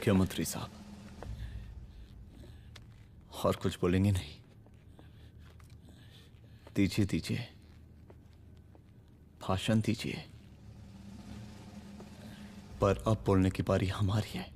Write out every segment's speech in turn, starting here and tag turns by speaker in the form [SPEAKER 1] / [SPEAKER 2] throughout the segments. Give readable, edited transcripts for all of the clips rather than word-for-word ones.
[SPEAKER 1] मुख्यमंत्री साहब, और कुछ बोलेंगे नहीं? दीजिए दीजिए, भाषण दीजिए, पर अब बोलने की बारी हमारी है।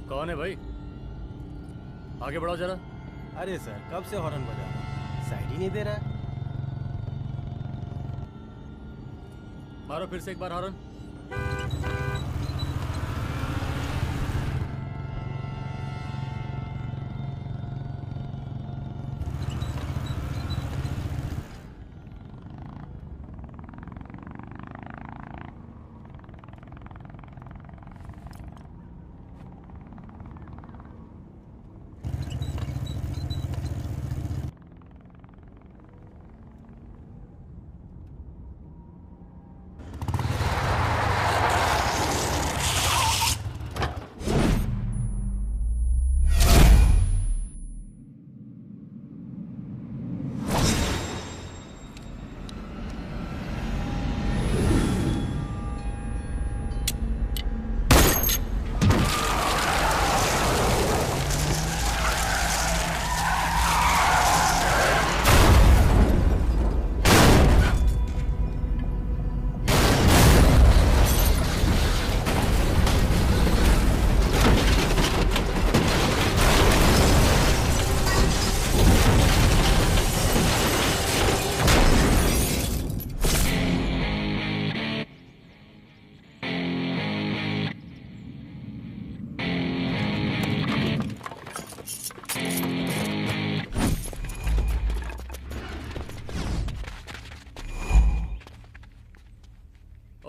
[SPEAKER 2] कौन है भाई? आगे बढ़ाओ जरा।
[SPEAKER 3] अरे सर, कब से हॉर्न बजा रहा हूं, साइड ही नहीं दे रहा है।
[SPEAKER 2] मारो फिर से एक बार हॉर्न।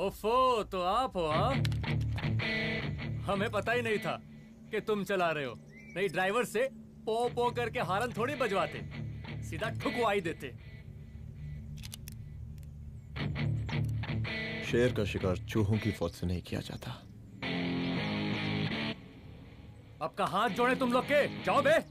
[SPEAKER 2] ओफो, तो आप हो? हाँ, हमें पता ही नहीं था कि तुम चला रहे हो। नहीं, ड्राइवर से पो पो करके हॉर्न थोड़ी बजवाते, सीधा ठुकवा ही देते।
[SPEAKER 1] शेर का शिकार चूहों की फौज से नहीं किया जाता।
[SPEAKER 2] अब का हाथ जोड़े तुम लोग के, जाओ बे।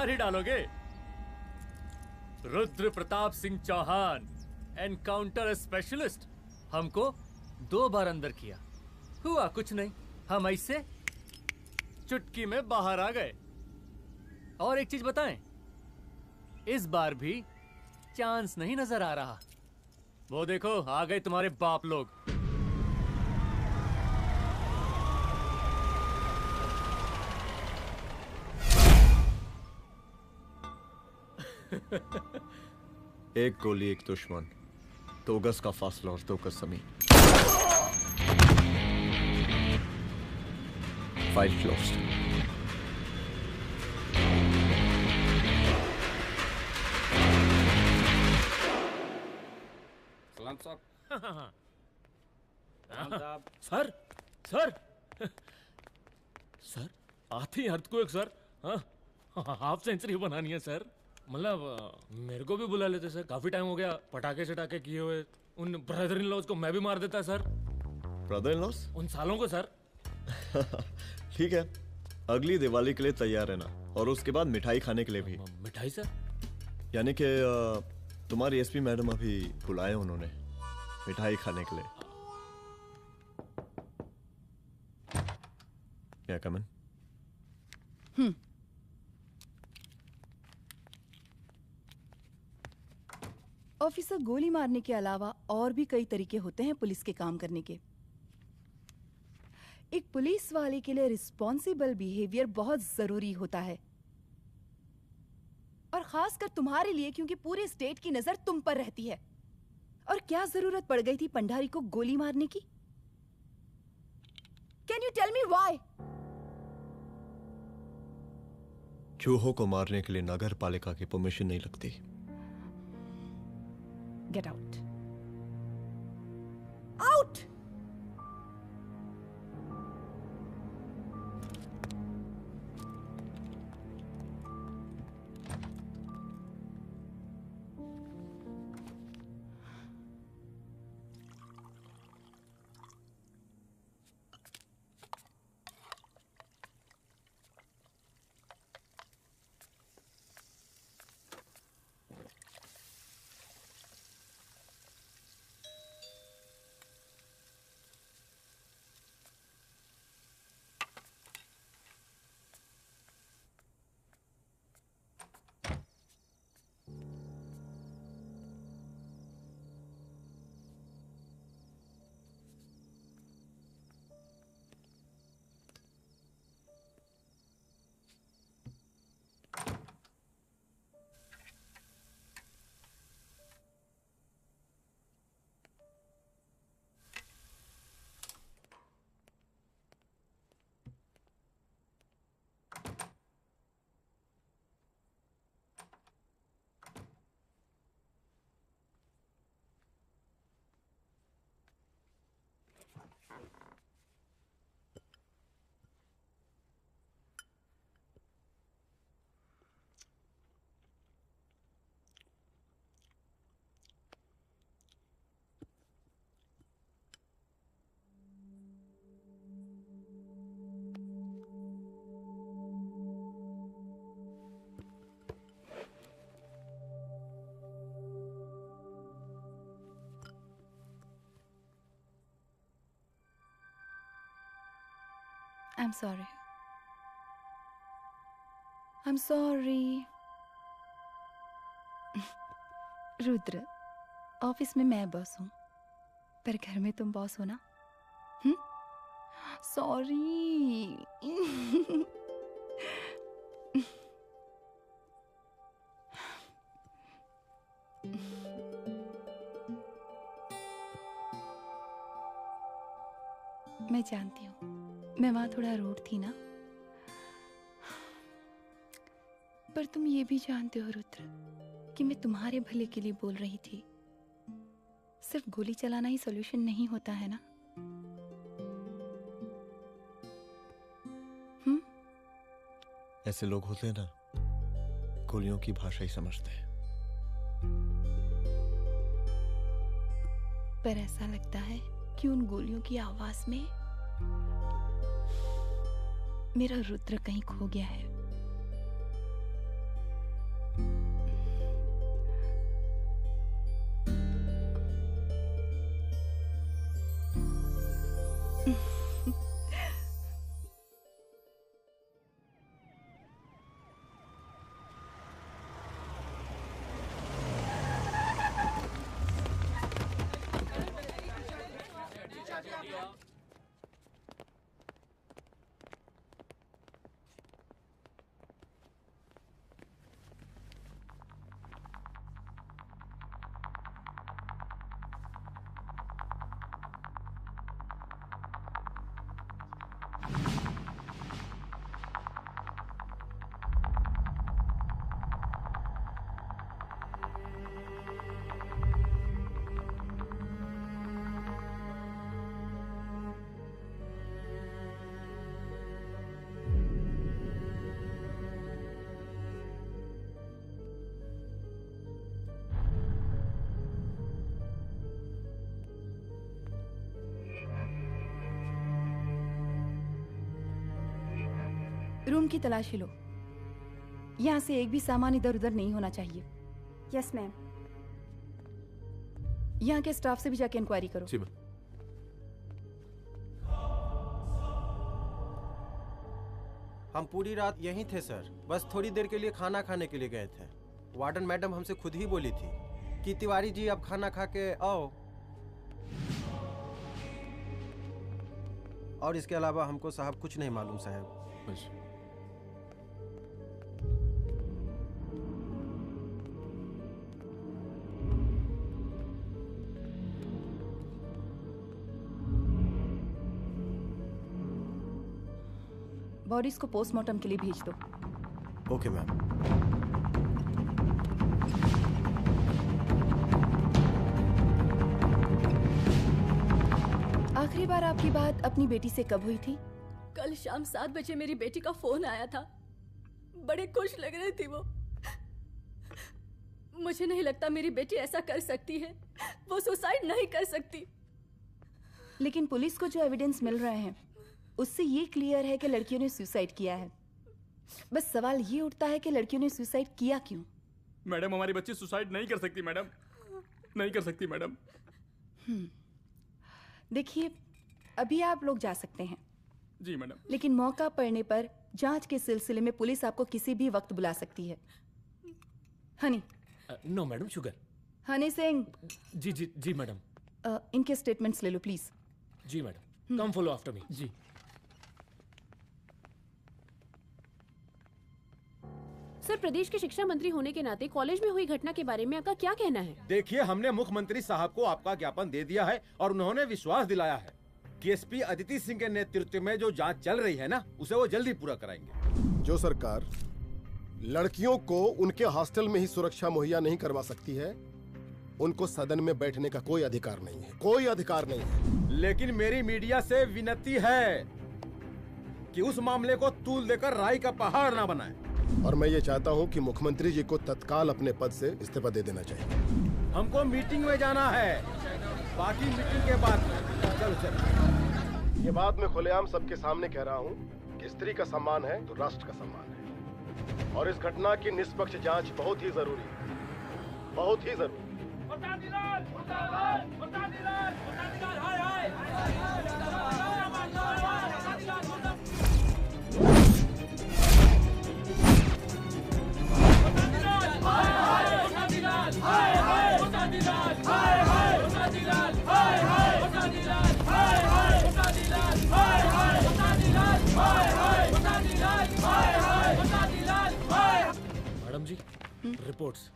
[SPEAKER 2] मार ही डालोगे। Rudra Pratap Singh Chauhan, encounter specialist. हमको 2 बार अंदर किया, हुआ कुछ नहीं। हम ऐसे चुटकी में बाहर आ गए। और एक चीज बताएं, इस बार भी चांस नहीं नजर आ रहा। वो देखो आ गए तुम्हारे बाप लोग।
[SPEAKER 1] एक गोली एक दुश्मन, 2 गज का फासला और 2 गज जमीन। File closed.
[SPEAKER 4] सलाम साहब।
[SPEAKER 3] सर सर सर आती अर्थक्वेक सर। हाँ, हाफ सेंचुरी बनानी है सर। मतलब मेरे को भी बुला लेते सर, काफी टाइम हो गया पटाखे चटाखे किए हुए। उन ब्रदर इन लॉज को मैं भी मार देता सर।
[SPEAKER 1] Brother in loss?
[SPEAKER 3] उन सालों को सर।
[SPEAKER 1] ठीक है, अगली दिवाली के लिए तैयार रहना, और उसके बाद मिठाई खाने के लिए भी।
[SPEAKER 3] मिठाई सर?
[SPEAKER 1] यानी कि तुम्हारी एसपी मैडम अभी बुलाए उन्होंने मिठाई खाने के लिए। क्या कमन?
[SPEAKER 5] ऑफिसर, गोली मारने के अलावा और भी कई तरीके होते हैं पुलिस के काम करने के। एक पुलिस वाले के लिए रिस्पॉन्सिबल बिहेवियर बहुत जरूरी होता है, और खासकर तुम्हारे लिए, क्योंकि पूरे स्टेट की नजर तुम पर रहती है। और क्या जरूरत पड़ गई थी पंडारी को गोली मारने की? Can you tell me why?
[SPEAKER 1] चूहों को मारने के लिए नगर पालिका की परमिशन नहीं लगती।
[SPEAKER 5] Get out. Out! I'm sorry. I'm sorry. Rudra, office में मैं बॉस हूँ, पर घर में तुम बॉस हो ना? सॉरी। मैं जानती हूँ मैं वहां थोड़ा रूड थी ना, पर तुम ये भी जानते हो रुद्र कि मैं तुम्हारे भले के लिए बोल रही थी। सिर्फ गोली चलाना ही सॉल्यूशन नहीं होता है ना।
[SPEAKER 1] ऐसे लोग होते हैं ना, गोलियों की भाषा ही समझते हैं।
[SPEAKER 5] पर ऐसा लगता है कि उन गोलियों की आवाज में मेरा रुद्र कहीं खो गया है। रूम की तलाशी लो। यहाँ से एक भी सामान इधर उधर नहीं होना चाहिए।
[SPEAKER 4] Yes ma'am.
[SPEAKER 5] यहाँ के स्टाफ से भी जाके इंक्वायरी करो।
[SPEAKER 6] जी मैम।
[SPEAKER 7] हम पूरी रात यहीं थे सर, बस थोड़ी देर के लिए खाना खाने के लिए गए थे। वार्डन मैडम हमसे खुद ही बोली थी कि तिवारी जी आप खाना खा के आओ, और इसके अलावा हमको साहब कुछ नहीं मालूम साहब।
[SPEAKER 6] बस।
[SPEAKER 5] बॉडीज को पोस्टमार्टम के लिए भेज दो।
[SPEAKER 7] Okay ma'am.
[SPEAKER 5] आखिरी बार आपकी बात अपनी बेटी से कब हुई थी?
[SPEAKER 4] कल शाम 7 बजे मेरी बेटी का फोन आया था। बड़े खुश लग रही थी वो। मुझे नहीं लगता मेरी बेटी ऐसा कर सकती है। वो सुसाइड नहीं कर सकती।
[SPEAKER 5] लेकिन पुलिस को जो एविडेंस मिल रहे हैं उससे ये क्लियर है कि लड़कियों ने सुसाइड किया है। बस सवाल ये उठता है कि लड़कियों ने सुसाइड किया क्यों?
[SPEAKER 8] मैडम हमारी बच्ची सुसाइड नहीं कर सकती मैडम, नहीं कर सकती मैडम।
[SPEAKER 5] देखिए, अभी आप लोग जा सकते हैं।
[SPEAKER 8] जी मैडम।
[SPEAKER 5] लेकिन मौका पड़ने पर जांच के सिलसिले में पुलिस आपको किसी भी वक्त बुला सकती है। Honey.
[SPEAKER 3] No madam, sugar.
[SPEAKER 5] Honey Singh.
[SPEAKER 3] जी जी जी मैडम।
[SPEAKER 5] इनके स्टेटमेंट्स ले लो प्लीज।
[SPEAKER 3] जी madam, come follow after me.
[SPEAKER 2] जी।
[SPEAKER 9] सर, प्रदेश के शिक्षा मंत्री होने के नाते कॉलेज में हुई घटना के बारे में आपका क्या कहना है?
[SPEAKER 10] देखिए, हमने मुख्यमंत्री साहब को आपका ज्ञापन दे दिया है और उन्होंने विश्वास दिलाया है कि एसपी अदिति सिंह के नेतृत्व में जो जांच चल रही है ना, उसे वो जल्दी पूरा कराएंगे।
[SPEAKER 11] जो सरकार लड़कियों को उनके हॉस्टल में ही सुरक्षा मुहैया नहीं करवा सकती है, उनको सदन में बैठने का कोई अधिकार नहीं है, कोई अधिकार नहीं है।
[SPEAKER 10] लेकिन मेरी मीडिया से विनती है कि उस मामले को तूल देकर राई का पहाड़ ना बनाए।
[SPEAKER 11] और मैं ये चाहता हूँ कि मुख्यमंत्री जी को तत्काल अपने पद से इस्तीफा दे देना चाहिए।
[SPEAKER 10] हमको मीटिंग में जाना है, बाकी मीटिंग के बाद चलो चलो।
[SPEAKER 11] ये बात मैं खुलेआम सबके सामने कह रहा हूँ कि स्त्री का सम्मान है तो राष्ट्र का सम्मान है, और इस घटना की निष्पक्ष जांच बहुत ही जरूरी है, बहुत ही जरूरी।
[SPEAKER 3] मैडम जी, रिपोर्ट्स।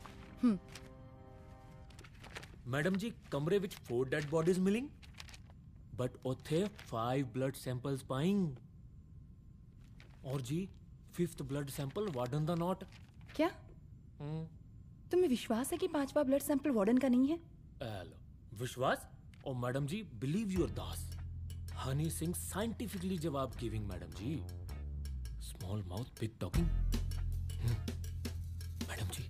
[SPEAKER 3] मैडम जी, कमरे विच 4 डेड बॉडीज मिलिंग, बट उथे 5 ब्लड सैंपल्स पाइंग। और जी 5th ब्लड सैंपल वार्डन दा नॉट।
[SPEAKER 5] क्या तुम्हें विश्वास है कि 5वां ब्लड सैंपल वार्डन का नहीं है?
[SPEAKER 3] विश्वास? और मैडम जी, बिलीव योर दास। हनी सिंह साइंटिफिकली जवाब गिविंग मैडम जी। Small mouth big talking. Madam जी,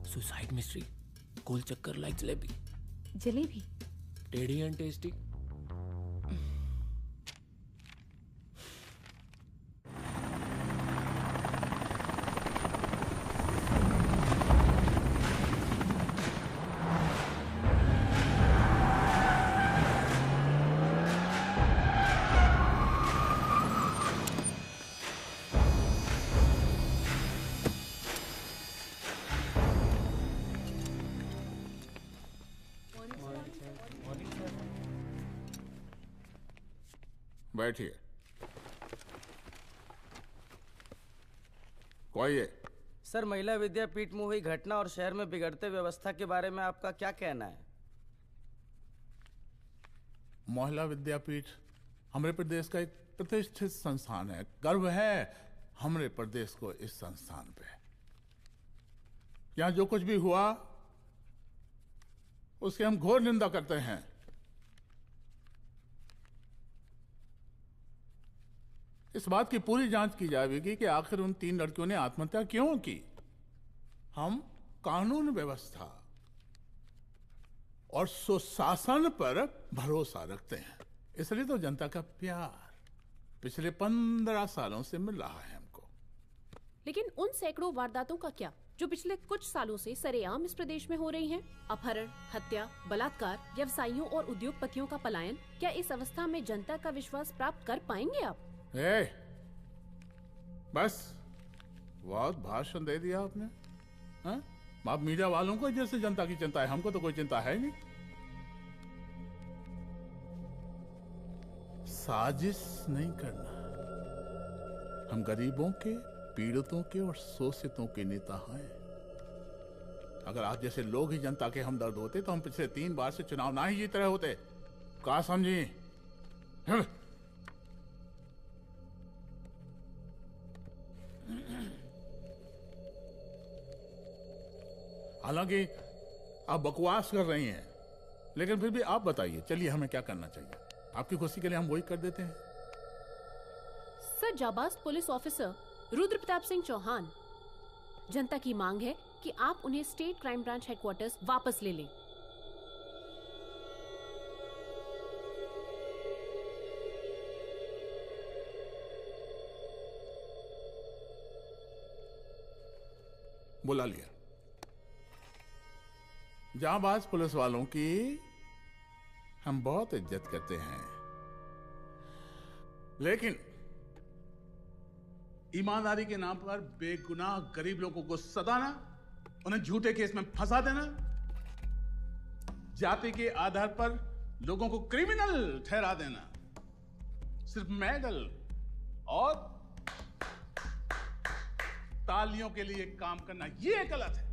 [SPEAKER 3] सुसाइड मिस्ट्री, गोल चक्कर लाइक जलेबी।
[SPEAKER 5] जलेबी?
[SPEAKER 3] टेढ़ी एंड टेस्टी।
[SPEAKER 6] बैठिए। कोई है?
[SPEAKER 12] सर, महिला विद्यापीठ में हुई घटना और शहर में बिगड़ते व्यवस्था के बारे में आपका क्या कहना है?
[SPEAKER 6] महिला विद्यापीठ हमारे प्रदेश का एक प्रतिष्ठित संस्थान है। गर्व है हमारे प्रदेश को इस संस्थान पे। यहाँ जो कुछ भी हुआ उसकी हम घोर निंदा करते हैं। इस बात की पूरी जांच की जाएगी कि आखिर उन 3 लड़कियों ने आत्महत्या क्यों की। हम कानून व्यवस्था और सुशासन पर भरोसा रखते हैं, इसलिए तो जनता का प्यार पिछले 15 सालों से मिल रहा है हमको।
[SPEAKER 9] लेकिन उन सैकड़ों वारदातों का क्या जो पिछले कुछ सालों से सरेआम इस प्रदेश में हो रही हैं? अपहरण, हत्या, बलात्कार, व्यवसायियों और उद्योगपतियों का पलायन। क्या इस अवस्था में जनता का विश्वास प्राप्त कर पाएंगे आप?
[SPEAKER 6] बस बहुत भाषण दे दिया आपने। हाँ? आप मीडिया वालों को जैसे जनता की चिंता है, हमको तो कोई चिंता है नहीं। साजिश नहीं करना। हम गरीबों के, पीड़ितों के और शोषितों के नेता हैं। अगर आप जैसे लोग ही जनता के हमदर्द होते तो हम पिछले 3 बार से चुनाव ना ही जीत रहे होते। क्या समझी? हालांकि आप बकवास कर रही हैं, लेकिन फिर भी आप बताइए, चलिए हमें क्या करना चाहिए? आपकी खुशी के लिए हम वही कर देते हैं।
[SPEAKER 9] सर, जाबाज पुलिस ऑफिसर रुद्र प्रताप सिंह चौहान, जनता की मांग है कि आप उन्हें स्टेट क्राइम ब्रांच हेडक्वार्टर्स वापस ले लें।
[SPEAKER 6] बुला लिया। जाबाज पुलिस वालों की हम बहुत इज्जत करते हैं, लेकिन ईमानदारी के नाम पर बेगुनाह गरीब लोगों को सताना, उन्हें झूठे केस में फंसा देना, जाति के आधार पर लोगों को क्रिमिनल ठहरा देना, सिर्फ मेडल और तालियों के लिए काम करना, ये गलत है।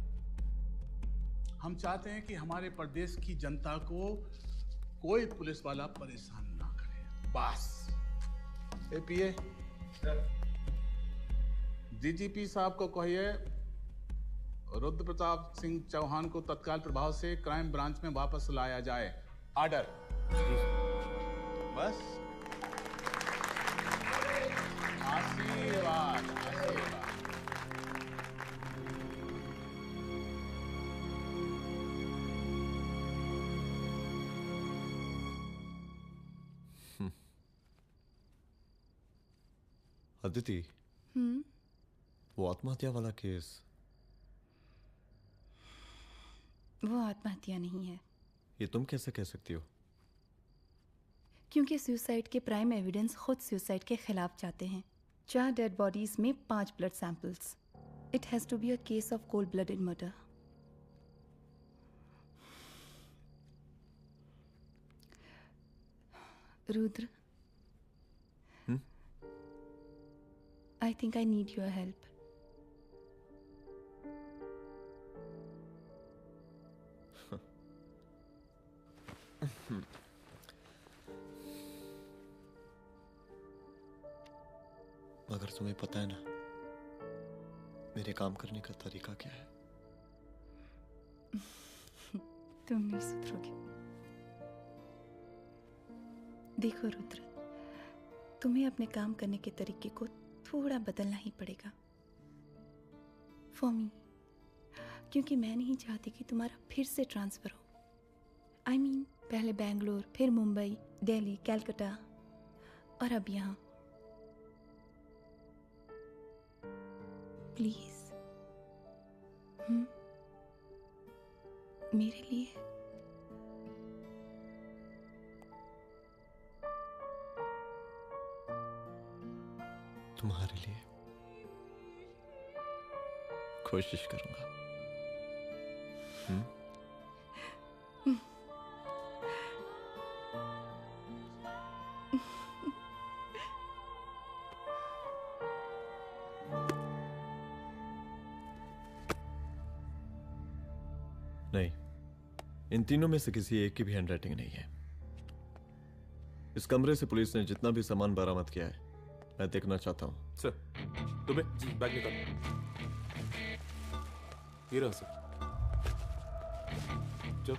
[SPEAKER 6] हम चाहते हैं कि हमारे प्रदेश की जनता को कोई पुलिस वाला परेशान ना करे, बस। एपीए डीजीपी साहब को कहिए रुद्र प्रताप सिंह चौहान को तत्काल प्रभाव से क्राइम ब्रांच में वापस लाया जाए। ऑर्डर। बस। आशीर्वाद, आशीर्वाद।
[SPEAKER 1] अदिति, वो आत्महत्या वाला केस,
[SPEAKER 5] वो आत्महत्या नहीं है।
[SPEAKER 1] ये तुम कैसे कह सकती हो?
[SPEAKER 5] क्योंकि सुसाइड के प्राइम एविडेंस खुद सुसाइड के खिलाफ जाते हैं। 4 डेड बॉडीज में 5 blood samples. It has to be a case of cold blooded murder. Rudra, I think I need your help.
[SPEAKER 1] मगर तुम्हें पता है ना मेरे काम करने का तरीका क्या है?
[SPEAKER 5] तुम नहीं सुधरोगे। देखो रुद्र, तुम्हें अपने काम करने के तरीके को थोड़ा बदलना ही पड़ेगा फॉर मी, क्योंकि मैं नहीं चाहती कि तुम्हारा फिर से ट्रांसफर हो। I mean, पहले बेंगलोर, फिर मुंबई, दिल्ली, कलकत्ता और अब यहाँ। प्लीज मेरे लिए।
[SPEAKER 1] तुम्हारे लिए कोशिश करूंगा। नहीं, इन तीनों में से किसी एक की भी हैंडराइटिंग नहीं है। इस कमरे से पुलिस ने जितना भी सामान बरामद किया है, मैं देखना चाहता हूँ।
[SPEAKER 13] सर, दुबे बैग निकाल। ये रहा सर। चल।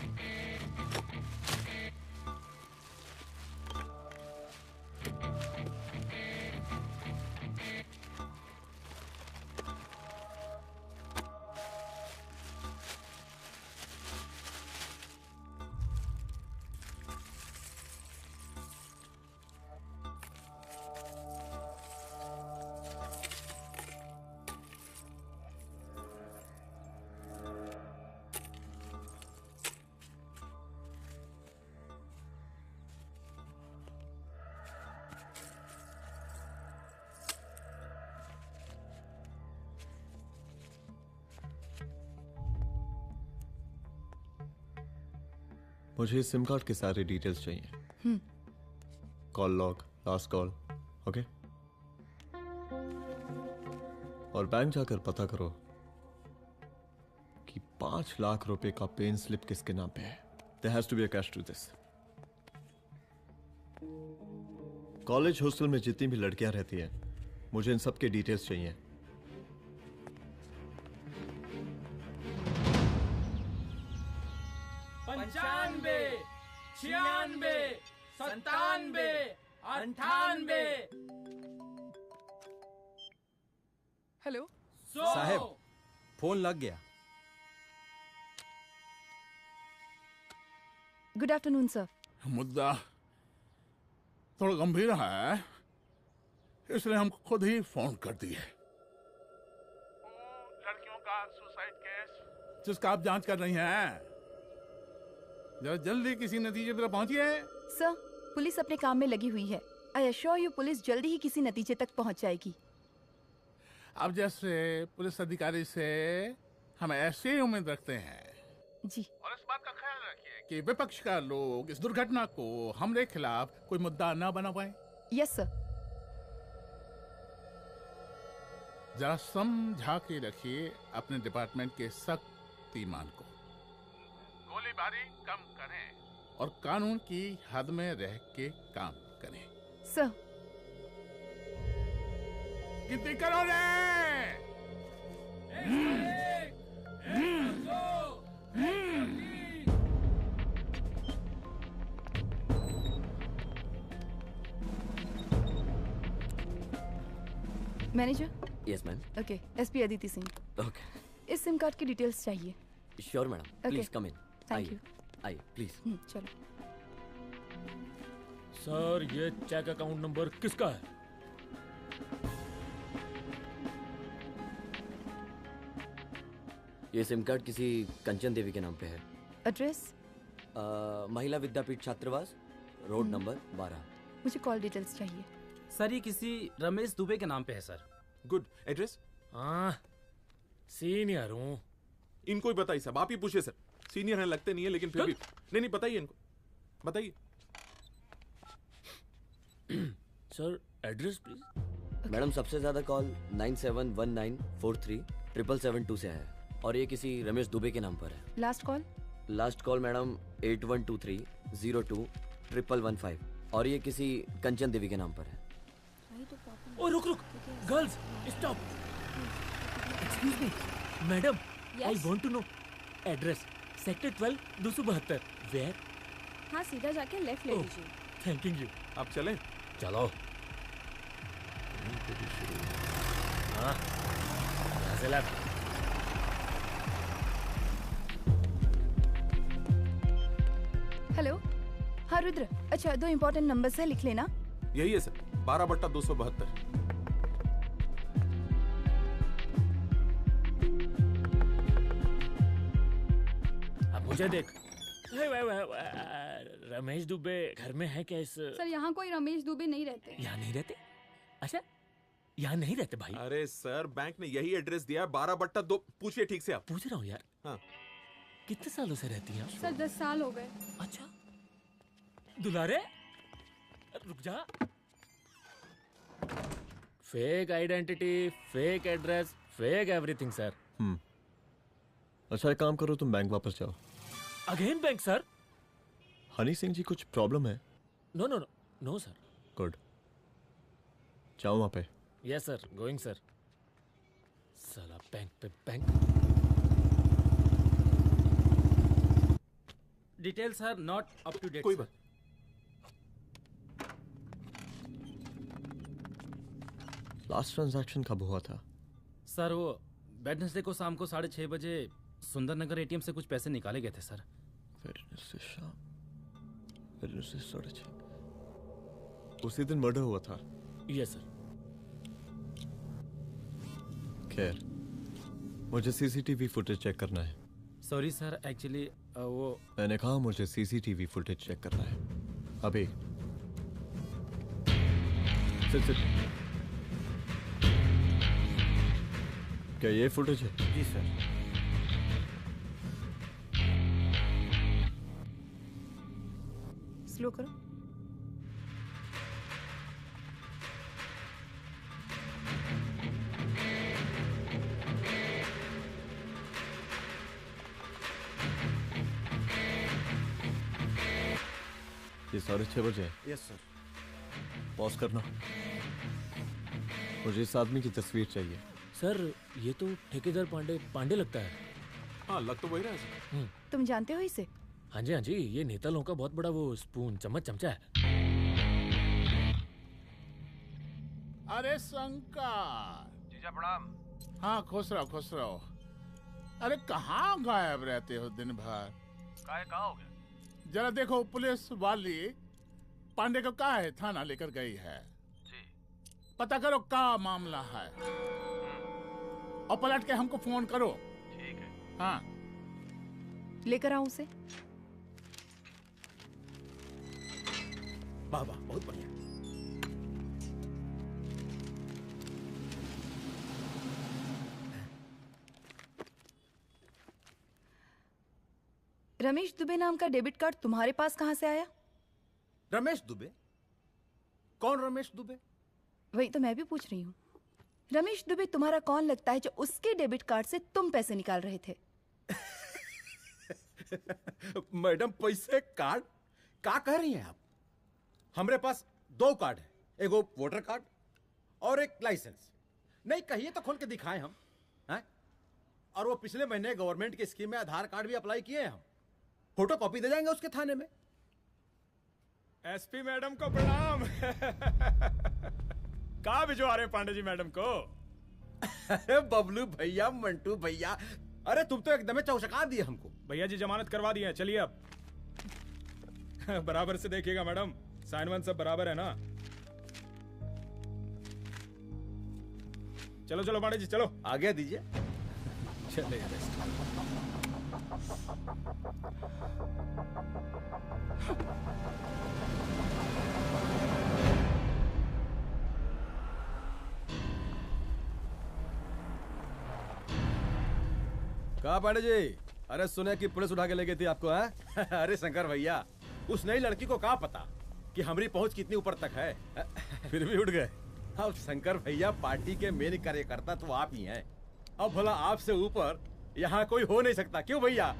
[SPEAKER 1] मुझे इस सिम कार्ड के सारे डिटेल्स चाहिए। Call log, last call, okay. और बैंक जाकर पता करो कि 5 लाख रुपए का पेन स्लिप किसके नाम पे है। There has to be a cash to this. College hostel में जितनी भी लड़कियां रहती हैं, मुझे इन सब के डिटेल्स चाहिए।
[SPEAKER 14] पंचानबे, 96, 97, 98।
[SPEAKER 15] हेलो
[SPEAKER 7] साहब, फोन लग गया।
[SPEAKER 5] Good afternoon sir.
[SPEAKER 6] मुद्दा थोड़ा गंभीर है, इसलिए हम खुद ही फोन कर दिए। लड़कियों का सुसाइड केस जिसका आप जांच कर रही हैं, जरा जल्दी किसी नतीजे पर पहुंचिए।
[SPEAKER 5] सर, पुलिस अपने काम में लगी हुई है। आई एश्योर यू पुलिस जल्दी ही किसी नतीजे तक पहुंच जाएगी।
[SPEAKER 6] अब जैसे पुलिस अधिकारी से हम ऐसी उम्मीद रखते हैं
[SPEAKER 5] जी।
[SPEAKER 6] और इस बात का ख्याल रखिए कि विपक्ष का लोग इस दुर्घटना को हमरे खिलाफ कोई मुद्दा न बना पाए।
[SPEAKER 5] Yes sir.
[SPEAKER 6] जरा समझा के रखिए अपने डिपार्टमेंट के शक्तिमान को। गोलीबारी कम करें और कानून की हद में रह के काम करें।
[SPEAKER 5] सर।
[SPEAKER 6] गिनती करो रे।
[SPEAKER 5] Manager.
[SPEAKER 16] Yes ma'am.
[SPEAKER 5] Okay, SP Aditi Singh.
[SPEAKER 16] Okay.
[SPEAKER 5] इस सिम कार्ड की डिटेल्स चाहिए।
[SPEAKER 16] Sure madam, please come in.
[SPEAKER 5] Thank you.
[SPEAKER 16] आइए प्लीज।
[SPEAKER 5] चलो।
[SPEAKER 3] सर, ये चेक अकाउंट नंबर किसका है?
[SPEAKER 16] ये सिम कार्ड किसी कंचन देवी के नाम पे है।
[SPEAKER 5] एड्रेस?
[SPEAKER 16] महिला विद्यापीठ छात्रावास, रोड नंबर 12।
[SPEAKER 5] मुझे कॉल डिटेल्स चाहिए।
[SPEAKER 12] सर, ये किसी रमेश दुबे के नाम पे है सर।
[SPEAKER 13] गुड। एड्रेस?
[SPEAKER 3] हाँ, सीनियर हूँ।
[SPEAKER 13] इनको ही बताइए साहब, आप ही पूछिए सर। सीनियर हैं लगते नहीं है, लेकिन फिर भी नहीं बताइए इनको, बताइए।
[SPEAKER 3] Sir, address please.
[SPEAKER 16] मैडम, सबसे ज्यादा कॉल 9719437772 से है और ये किसी रमेश दुबे के नाम पर है।
[SPEAKER 5] Last call?
[SPEAKER 16] Last call madam 8123021115 और ये किसी कंचन देवी के नाम पर है।
[SPEAKER 3] ओ रुक, girls stop. Excuse me madam, I want to know address. Sector 12 272। Where?
[SPEAKER 4] हाँ, सीधा जाके लेफ्ट ले लीजिए।
[SPEAKER 3] Thank you.
[SPEAKER 13] आप चलें?
[SPEAKER 3] चलो। हाँ, यहाँ से लेफ्ट।
[SPEAKER 5] हेलो। हाँ रुद्र, अच्छा 2 इम्पोर्टेंट नंबर्स है, लिख लेना।
[SPEAKER 13] यही है सर, 12/272।
[SPEAKER 3] अब मुझे देख। रमेश दुबे घर में है क्या? इस
[SPEAKER 4] सर, यहाँ कोई रमेश दुबे नहीं रहते।
[SPEAKER 3] यहाँ नहीं रहते? अच्छा, यहाँ नहीं रहते भाई।
[SPEAKER 13] अरे सर, बैंक ने यही एड्रेस दिया है, 12/2। पूछिए ठीक से आप।
[SPEAKER 3] पूछ रहा हूँ यार।
[SPEAKER 13] हाँ।
[SPEAKER 3] कितने सालों से रहती हैं?
[SPEAKER 4] सर 10 साल हो गए।
[SPEAKER 3] अच्छा। दुलारे रुक जा। Fake identity, fake address, fake everything sir.
[SPEAKER 1] अच्छा एक काम करो, तुम बैंक वापस जाओ।
[SPEAKER 3] Again bank sir?
[SPEAKER 1] Honey Singh ji कुछ प्रॉब्लम है?
[SPEAKER 3] No no no no sir.
[SPEAKER 1] Good, जाओ वहां पे।
[SPEAKER 3] Yes sir, going sir. साला बैंक पे bank.
[SPEAKER 10] Details are not up to date.
[SPEAKER 13] कोई बात।
[SPEAKER 1] लास्ट ट्रांजैक्शन कब हुआ था?
[SPEAKER 10] सर वो वेडनेसडे को शाम को 6:30 बजे सुंदरनगर एटीएम से कुछ पैसे निकाले गए थे सर।
[SPEAKER 1] वेडनेसडे शाम, वेडनेसडे 6:30, उसी दिन मर्डर हुआ था?
[SPEAKER 3] Yes sir.
[SPEAKER 1] खैर, मुझे सीसीटीवी फुटेज चेक करना है।
[SPEAKER 10] सॉरी सर, एक्चुअली वो
[SPEAKER 1] मैंने कहा मुझे सीसीटीवी फुटेज चेक करना है अभी। सिट। क्या ये फुटेज है?
[SPEAKER 10] जी सर।
[SPEAKER 5] स्लो करो।
[SPEAKER 1] ये 6:30 बजे है।
[SPEAKER 7] Yes sir.
[SPEAKER 1] पॉज करना। मुझे इस आदमी की तस्वीर चाहिए।
[SPEAKER 3] सर ये तो ठेकेदार पांडे लगता है।
[SPEAKER 13] हाँ लग तो वही रहा है सर।
[SPEAKER 5] तुम जानते हो इसे?
[SPEAKER 3] हाँ जी, ये नेता लोगों का बहुत बड़ा वो स्पून चमचा है।
[SPEAKER 6] अरे शंकर।
[SPEAKER 17] जीजा प्रणाम।
[SPEAKER 6] हाँ खुश रहो। अरे कहाँ गायब रहते हो दिन भर?
[SPEAKER 17] कहाँ हो गया?
[SPEAKER 6] जरा देखो, पुलिस वाली पांडे को कहा है थाना लेकर गई है।
[SPEAKER 17] जी।
[SPEAKER 6] पता करो क्या मामला है और पलट के हमको फोन करो।
[SPEAKER 17] ठीक है।
[SPEAKER 6] हाँ
[SPEAKER 5] लेकर आऊं उसे?
[SPEAKER 10] वाह बहुत बढ़िया।
[SPEAKER 5] रमेश दुबे नाम का डेबिट कार्ड तुम्हारे पास कहां से आया?
[SPEAKER 10] रमेश दुबे? कौन रमेश दुबे?
[SPEAKER 5] वही तो मैं भी पूछ रही हूँ। रमेश दुबे तुम्हारा कौन लगता है जो उसके डेबिट कार्ड से तुम पैसे निकाल रहे थे?
[SPEAKER 10] मैडम पैसे कार्ड क्या कह रही हैं आप? हमारे पास 2 कार्ड है, एक वोटर कार्ड और एक लाइसेंस। नहीं कहिए तो खोल के दिखाएं हम हैं? और वो पिछले महीने गवर्नमेंट की स्कीम में आधार कार्ड भी अप्लाई किए हैं हम। फोटो कॉपी दे जाएंगे उसके थाने में।
[SPEAKER 8] एसपी मैडम को प्रणाम। कहाँ भिजवा रहे पांडे जी मैडम को?
[SPEAKER 10] अरे बबलू भैया, मंटू भैया, अरे तुम तो एकदम चौचका दिए हमको।
[SPEAKER 8] भैया जी जमानत करवा दिए हैं, चलिए अब। बराबर से देखिएगा मैडम, साइन वाइन सब बराबर है ना? चलो चलो पांडे जी चलो।
[SPEAKER 10] आगे दीजिए।
[SPEAKER 8] चले
[SPEAKER 10] कहा पांडे जी? अरे सुने कि पुलिस उठा के ले गई थी आपको है? अरे शंकर भैया, उस नई लड़की को कहा पता कि हमारी पहुंच कितनी ऊपर तक है। फिर भी उठ गए। अब शंकर भैया पार्टी के मेन कार्यकर्ता तो आप ही हैं। अब भला आपसे ऊपर यहाँ कोई हो नहीं सकता, क्यों भैया?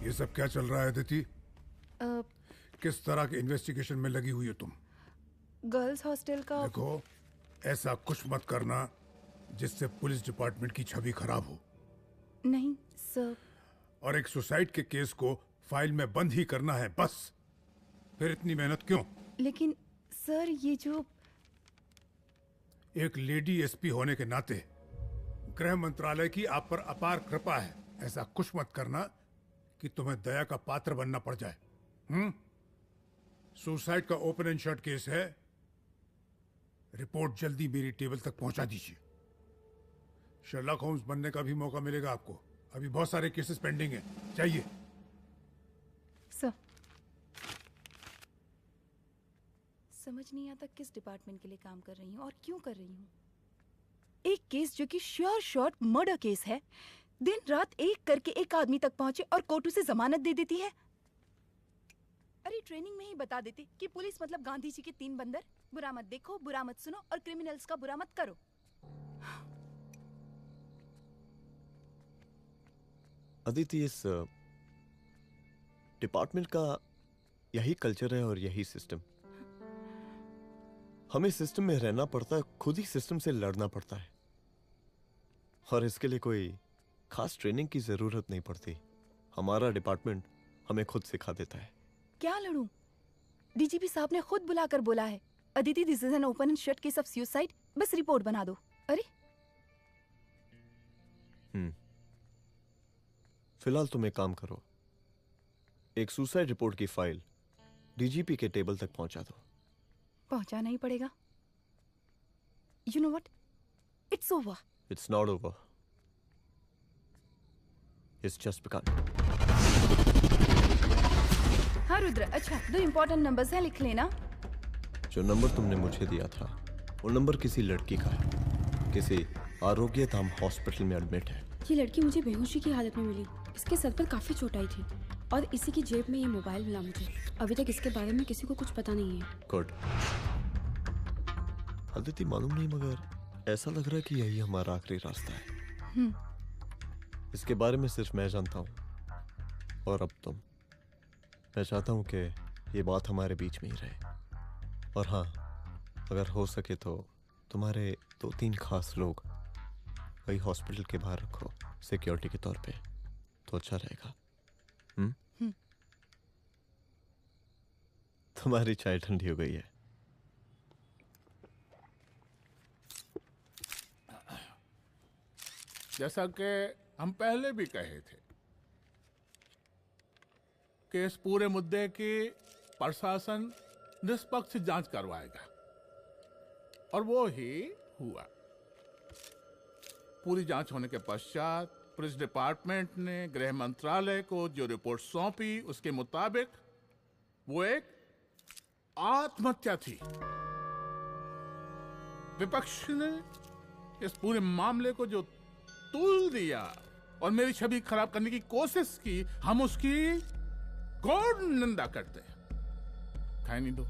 [SPEAKER 18] ये सब क्या चल रहा है अदिति? किस तरह के इन्वेस्टिगेशन में लगी हुई हो तुम?
[SPEAKER 5] गर्ल्स हॉस्टल का।
[SPEAKER 18] देखो, ऐसा कुछ मत करना जिससे पुलिस डिपार्टमेंट की छवि खराब हो।
[SPEAKER 5] नहीं सर।
[SPEAKER 18] और एक सुसाइड के केस को फाइल में बंद ही करना है बस। फिर इतनी मेहनत क्यों?
[SPEAKER 5] लेकिन सर ये जो
[SPEAKER 18] एक लेडी एसपी होने के नाते गृह मंत्रालय की आप पर अपार कृपा है। ऐसा कुछ मत करना कि तुम्हें दया का पात्र बनना पड़ जाए। सुसाइड का ओपन एंड शट केस है। रिपोर्ट जल्दी मेरी टेबल तक पहुंचा दीजिए। शर्लॉक होम्स बनने का भी मौका मिलेगा आपको। अभी बहुत सारे केसेस पेंडिंग हैं। चाहिए
[SPEAKER 5] सर। समझ नहीं आता किस डिपार्टमेंट के लिए काम कर रही हूँ और क्यों कर रही हूँ। केस जो कि श्योर शॉर्ट मर्डर केस है, दिन रात एक करके एक आदमी तक पहुंचे और कोर्ट उसे जमानत दे देती है। अरे ट्रेनिंग में ही बता देती कि पुलिस मतलब गांधी जी के 3 बंदर, बुरा मत देखो, बुरा मत सुनो और क्रिमिनल्स का बुरा मत करो।
[SPEAKER 1] अदिति, इस डिपार्टमेंट का यही कल्चर है और यही सिस्टम। हमें सिस्टम में रहना पड़ता है, खुद ही सिस्टम से लड़ना पड़ता है, और इसके लिए कोई खास ट्रेनिंग की जरूरत नहीं पड़ती। हमारा डिपार्टमेंट हमें खुद सिखा देता है।
[SPEAKER 5] क्या लड़ूं? डीजीपी साहब ने खुद बुलाकर बोला है, Aditi this is an open and shut case of suicide, बस रिपोर्ट बना दो। अरे
[SPEAKER 1] फिलहाल तुम एक काम करो, एक सुसाइड रिपोर्ट की फाइल डीजीपी के टेबल तक पहुंचा दो।
[SPEAKER 5] पहुंचाना ही पड़ेगा। You know what, it's over.
[SPEAKER 1] It's not over, it's just begun.
[SPEAKER 5] हाँ रुद्र, अच्छा 2 इंपॉर्टेंट नंबर्स हैं, लिख लेना।
[SPEAKER 1] जो नंबर तुमने मुझे दिया था वो नंबर किसी लड़की का है, किसी आरोग्य धाम हॉस्पिटल में एडमिट है।
[SPEAKER 9] ये लड़की मुझे बेहोशी की हालत में मिली। इसके सर पर काफी चोट आई थी और इसी की जेब में ये मोबाइल मिला मुझे। अभी तक इसके बारे में किसी को कुछ पता नहीं है।
[SPEAKER 1] गुड। अदिति, मालूम नहीं मगर ऐसा लग रहा है कि यही हमारा आखिरी रास्ता है। इसके बारे में सिर्फ मैं जानता हूँ और अब तुम। मैं चाहता हूँ कि ये बात हमारे बीच में ही रहे, और हाँ, अगर हो सके तो तुम्हारे 2-3 खास लोग वही हॉस्पिटल के बाहर रखो सिक्योरिटी के तौर पे, तो अच्छा रहेगा। तुम्हारी चाय ठंडी हो गई है।
[SPEAKER 6] जैसा कि हम पहले भी कहे थे कि इस पूरे मुद्दे की प्रशासन निष्पक्ष जांच करवाएगा, और वो ही हुआ। पूरी जांच होने के पश्चात पुलिस डिपार्टमेंट ने गृह मंत्रालय को जो रिपोर्ट सौंपी उसके मुताबिक वो एक आत्महत्या थी। विपक्ष ने इस पूरे मामले को जो तूल दिया और मेरी छवि खराब करने की कोशिश की, हम उसकी घोर निंदा करते हैं। खाए नहीं दो।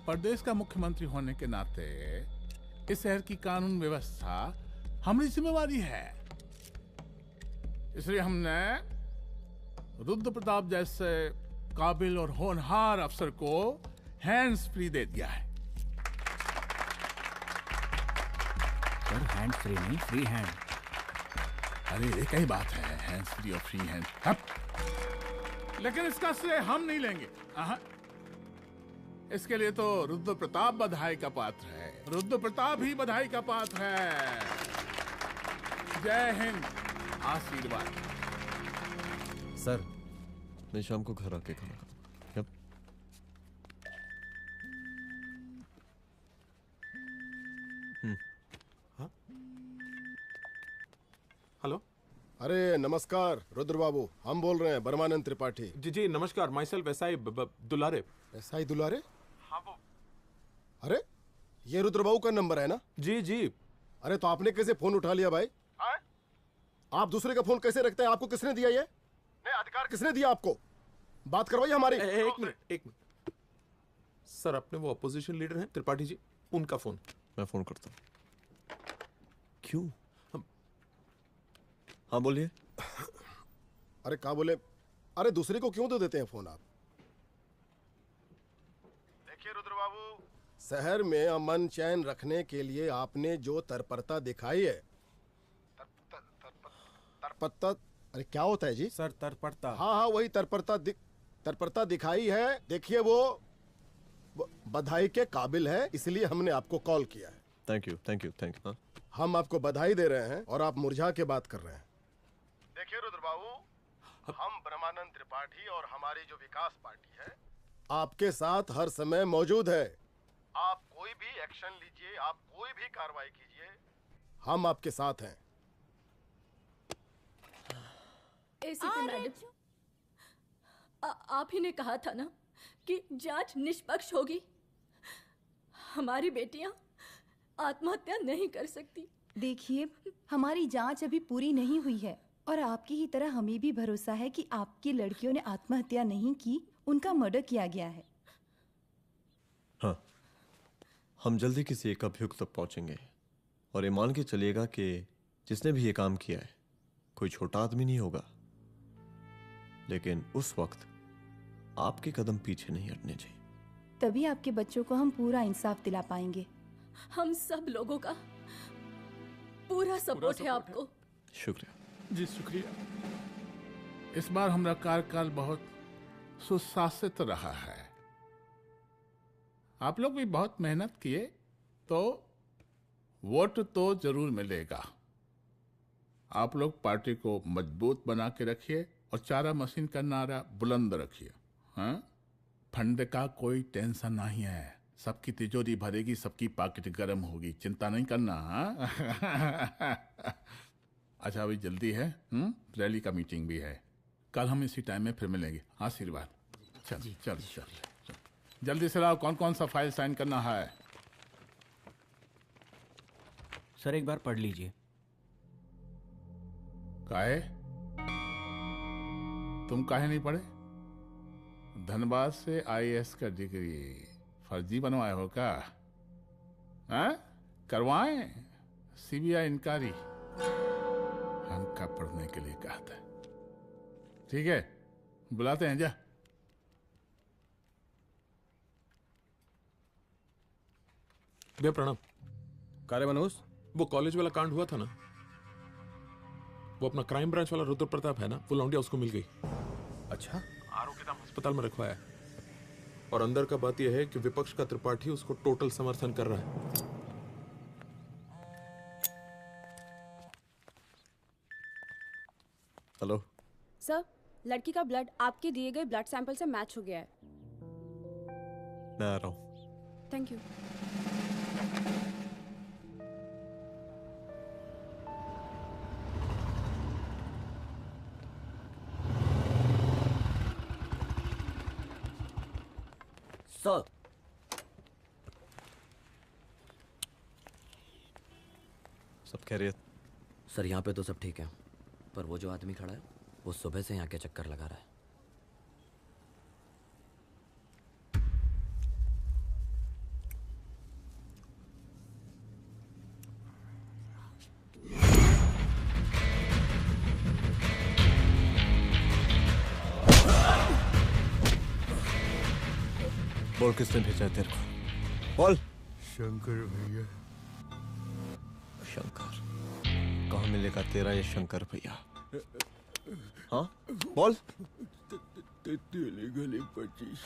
[SPEAKER 6] प्रदेश का मुख्यमंत्री होने के नाते इस शहर की कानून व्यवस्था हमारी जिम्मेवारी है। इसलिए हमने रुद्र प्रताप जैसे काबिल और होनहार अफसर को हैंड्स फ्री दे दिया है।
[SPEAKER 19] सर, हैंड फ्री नहीं, फ्री हैंड।
[SPEAKER 6] अरे एक ही बात है, हैंड्स फ्री और फ्री हैंड। लेकिन इसका श्रेय हम नहीं लेंगे। इसके लिए तो रुद्र प्रताप बधाई का पात्र है। रुद्र प्रताप ही बधाई का पात्र है। जय हिंद। आशीर्वाद।
[SPEAKER 1] सर, मैं शाम को घर आके खाना खाऊंगा। यप।
[SPEAKER 13] हेलो।
[SPEAKER 11] अरे नमस्कार रुद्र बाबू, हम बोल रहे हैं परमानंद त्रिपाठी।
[SPEAKER 13] जी जी नमस्कार, my self SI Dulare.
[SPEAKER 11] SI दुलारे?
[SPEAKER 13] हाँ वो।
[SPEAKER 11] अरे ये रुद्र बाबू का नंबर है ना?
[SPEAKER 13] जी जी।
[SPEAKER 11] अरे तो आपने कैसे फोन उठा लिया भाई? आप दूसरे का फोन कैसे रखते हैं? आपको किसने दिया ये? नहीं, अधिकार किसने दिया आपको? बात करवाइए हमारी।
[SPEAKER 13] एक मिनट। सर, अपने वो अपोजिशन लीडर हैं त्रिपाठी जी, उनका फोन।
[SPEAKER 1] मैं फोन करता हूँ। क्यों? हाँ बोलिए।
[SPEAKER 11] अरे क्या बोले? अरे दूसरे को क्यों दे देते हैं फोन आप? देखिए रुद्र बाबू, शहर में अमन चैन रखने के लिए आपने जो तत्परता दिखाई है, तत्परता, अरे क्या होता है जी?
[SPEAKER 7] सर तत्परता।
[SPEAKER 11] हाँ वही तत्परता दिखाई है। देखिए वो बधाई के काबिल है, इसलिए हमने आपको कॉल किया है।
[SPEAKER 1] Thank you.
[SPEAKER 11] हम आपको बधाई दे रहे हैं और आप मुरझा के बात कर रहे हैं। देखिए रुद्र बाबू, हम ब्रह्मानंद त्रिपाठी और हमारी जो विकास पार्टी है आपके साथ हर समय मौजूद है। आप कोई भी एक्शन लीजिए, आप कोई भी कार्रवाई कीजिए, हम आपके साथ हैं।
[SPEAKER 4] एसीपी मैडम, आप ही ने कहा था ना कि जांच निष्पक्ष होगी। हमारी बेटियां आत्महत्या नहीं कर सकती।
[SPEAKER 5] देखिए, हमारी जांच अभी पूरी नहीं हुई है और आपकी ही तरह हमें भी भरोसा है कि आपकी लड़कियों ने आत्महत्या नहीं की, उनका मर्डर किया गया है।
[SPEAKER 1] हाँ, हम जल्दी किसी एक अभियुक्त तक पहुंचेंगे और ये मान के चलिएगा कि जिसने भी ये काम किया है कोई छोटा आदमी नहीं होगा, लेकिन उस वक्त आपके कदम पीछे नहीं हटने चाहिए।
[SPEAKER 5] तभी आपके बच्चों को हम पूरा इंसाफ दिला पाएंगे।
[SPEAKER 4] हम सब लोगों का पूरा सपोर्ट है आपको।
[SPEAKER 1] शुक्रिया
[SPEAKER 6] जी, शुक्रिया। इस बार हमारा कार्यकाल बहुत सुशासित रहा है। आप लोग भी बहुत मेहनत किए तो वोट तो जरूर मिलेगा। आप लोग पार्टी को मजबूत बना के रखिए और चारा मशीन का नारा बुलंद रखिए। हाँ, फंड का कोई टेंशन नहीं है, सबकी तिजोरी भरेगी, सबकी पॉकेट गर्म होगी, चिंता नहीं करना। हाँ? अच्छा, अभी जल्दी है, रैली का मीटिंग भी है, कल हम इसी टाइम में फिर मिलेंगे। आशीर्वाद। चल चल चल जल्दी से लाओ, कौन कौन सा फाइल साइन करना है?
[SPEAKER 19] सर एक बार पढ़ लीजिए।
[SPEAKER 6] काहे? तुम काहे नहीं पढ़े? धनबाद से आईएएस का डिग्री फर्जी बनवाए हो क्या? हाँ? करवाएं सीबीआई इंक्वायरी। हमका पढ़ने के लिए कहा था। ठीक है, बुलाते हैं। जा।
[SPEAKER 13] भैया प्रणाम।
[SPEAKER 10] कार्य मनोज,
[SPEAKER 13] वो कॉलेज वाला कांड हुआ था ना, वो अपना क्राइम ब्रांच वाला रुद्र प्रताप है ना, वो लौंडिया उसको मिल गई।
[SPEAKER 10] अच्छा?
[SPEAKER 13] आरोग्यधाम अस्पताल में रखवाया है। और अंदर का बात यह है कि विपक्ष का त्रिपाठी उसको टोटल समर्थन कर रहा है।
[SPEAKER 1] हेलो
[SPEAKER 20] सर, लड़की का ब्लड आपके दिए गए ब्लड सैंपल से मैच हो गया है।
[SPEAKER 1] मैं आ रहा हूँ।
[SPEAKER 20] Thank you.
[SPEAKER 16] सर,
[SPEAKER 1] सब खैरियत?
[SPEAKER 16] सर यहाँ पे तो सब ठीक है, पर वो जो आदमी खड़ा है वो सुबह से यहाँ के चक्कर लगा रहा है।
[SPEAKER 1] बोल, किसने भेजा है तेरे को? बोल।
[SPEAKER 11] शंकर भैया।
[SPEAKER 1] शंकर? कहाँ मिलेगा तेरा ये शंकर भैया? हाँ, बोल।
[SPEAKER 11] गली 25।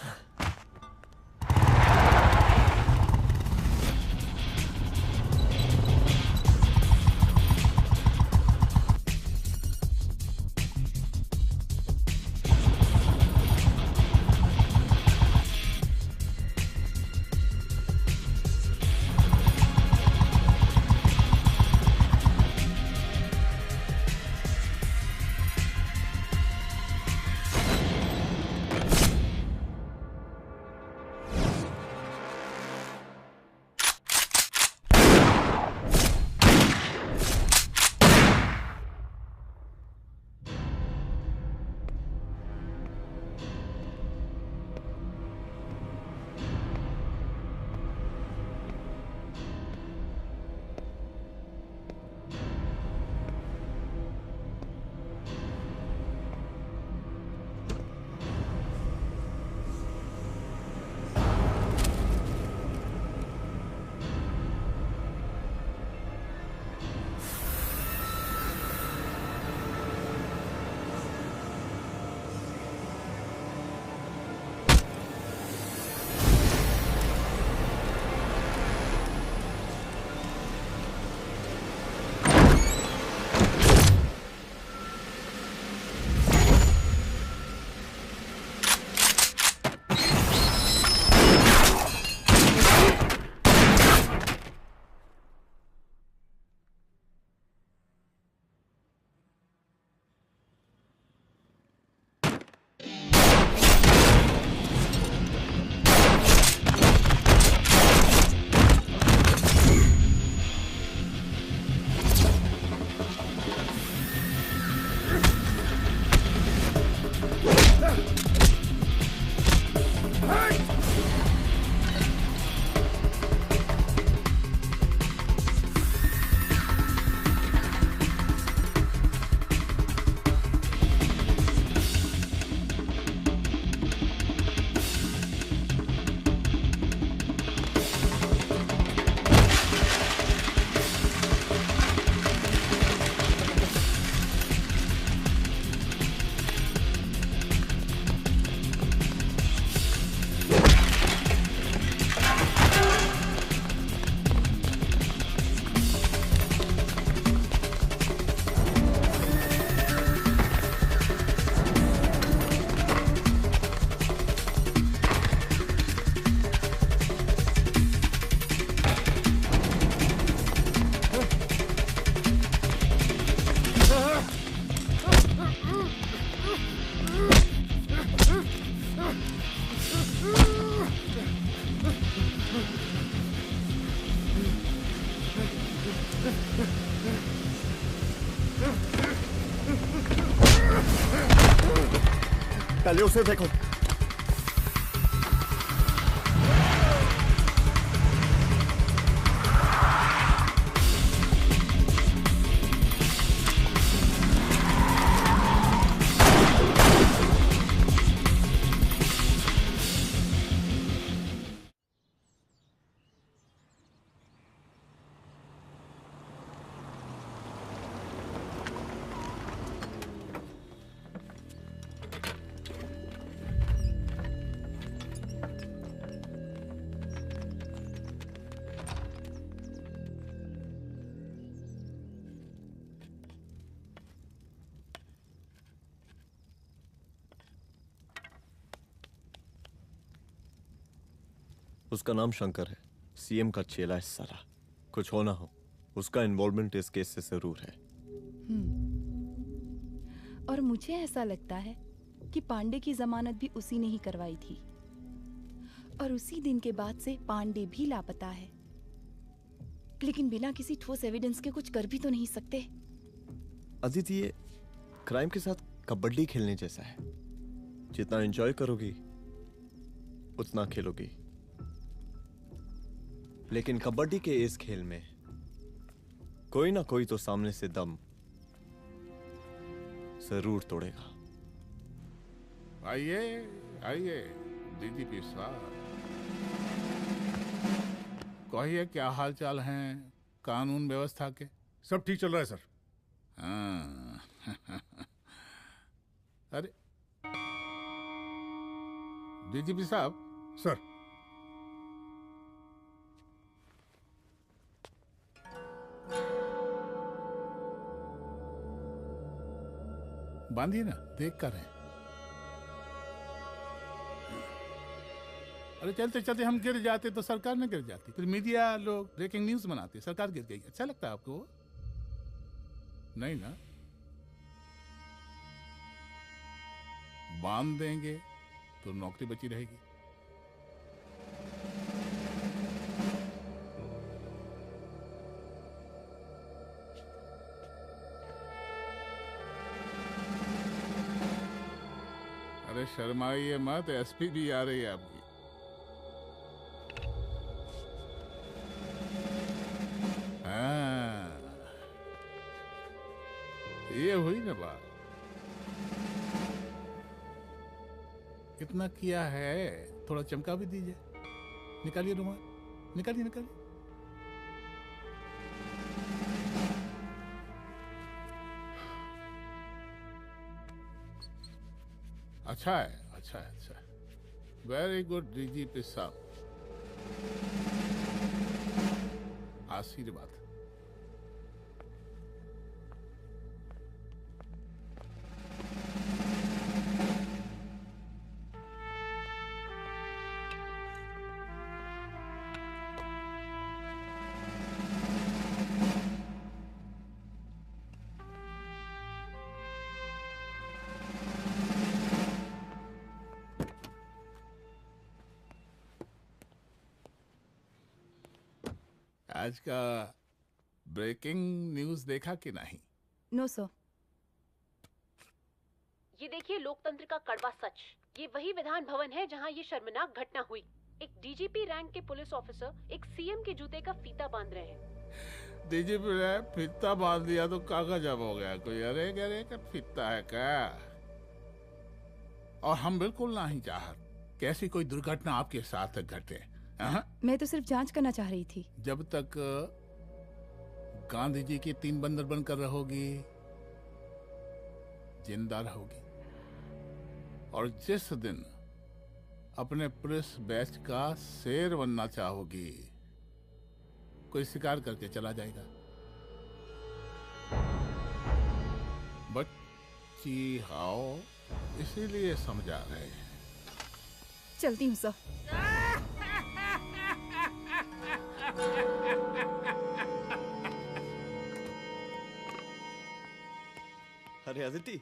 [SPEAKER 1] पहले उसे देखो। उसका नाम शंकर है, सीएम का चेला है साला। कुछ हो ना हो, उसका इन्वॉल्वमेंट इस केस से जरूर है।
[SPEAKER 5] और मुझे ऐसा लगता है कि पांडे की जमानत भी उसी ने ही करवाई थी, और उसी दिन के बाद से पांडे भी लापता है। लेकिन बिना किसी ठोस एविडेंस के कुछ कर भी तो नहीं सकते।
[SPEAKER 1] अदिति, ये क्राइम के साथ कबड्डी खेलने जैसा है। जितना एंजॉय करोगी उतना खेलोगी, लेकिन कबड्डी के इस खेल में कोई ना कोई तो सामने से दम जरूर तोड़ेगा।
[SPEAKER 6] आइए आइए डीजीपी साहब, कहिए क्या हाल चाल हैं कानून व्यवस्था के?
[SPEAKER 18] सब ठीक चल रहा है सर।
[SPEAKER 6] हाँ। अरे डीजीपी साहब।
[SPEAKER 18] सर।
[SPEAKER 6] बांधिए ना, देख कर रहे। अरे चलते चलते हम गिर जाते तो सरकार न गिर जाती, फिर मीडिया लोग ब्रेकिंग न्यूज बनाते, सरकार गिर गई। अच्छा लगता है आपको? नहीं ना? बांध देंगे तो नौकरी बची रहेगी। अरे शर्माइए मत, एसपी भी आ रही है आपकी। हाँ, ये हुई ना बात। इतना किया है, थोड़ा चमका भी दीजिए। निकालिए रुमाल, निकालिए निकालिए। अच्छा है, अच्छा है, अच्छा है। वेरी गुड डीजीपी साहब, आशीर्वाद। आज का ब्रेकिंग न्यूज देखा कि नहीं?
[SPEAKER 5] No sir.
[SPEAKER 9] ये देखिए लोकतंत्र का कड़वा सच। ये वही विधान भवन है जहां ये शर्मनाक घटना हुई। एक डीजीपी रैंक के पुलिस ऑफिसर एक सीएम के जूते का फीता बांध रहे हैं।
[SPEAKER 6] डीजीपी ने फीता बांध दिया तो कागज अब हो गया कोई? अरे गरे का फीता है क्या? और हम बिल्कुल नहीं चाहते कि ऐसी कोई दुर्घटना आपके साथ घटे।
[SPEAKER 5] मैं तो सिर्फ जांच करना चाह रही थी।
[SPEAKER 6] जब तक गांधी जी की 3 बंदर बनकर रहोगी, जिंदा रहोगी। और जिस दिन अपने पुलिस बैच का शेर बनना चाहोगी, कोई शिकार करके चला जाएगा। बच्ची हाओ, इसीलिए समझा रहे हैं।
[SPEAKER 5] चलती हूँ सर।
[SPEAKER 1] अरे अदिति,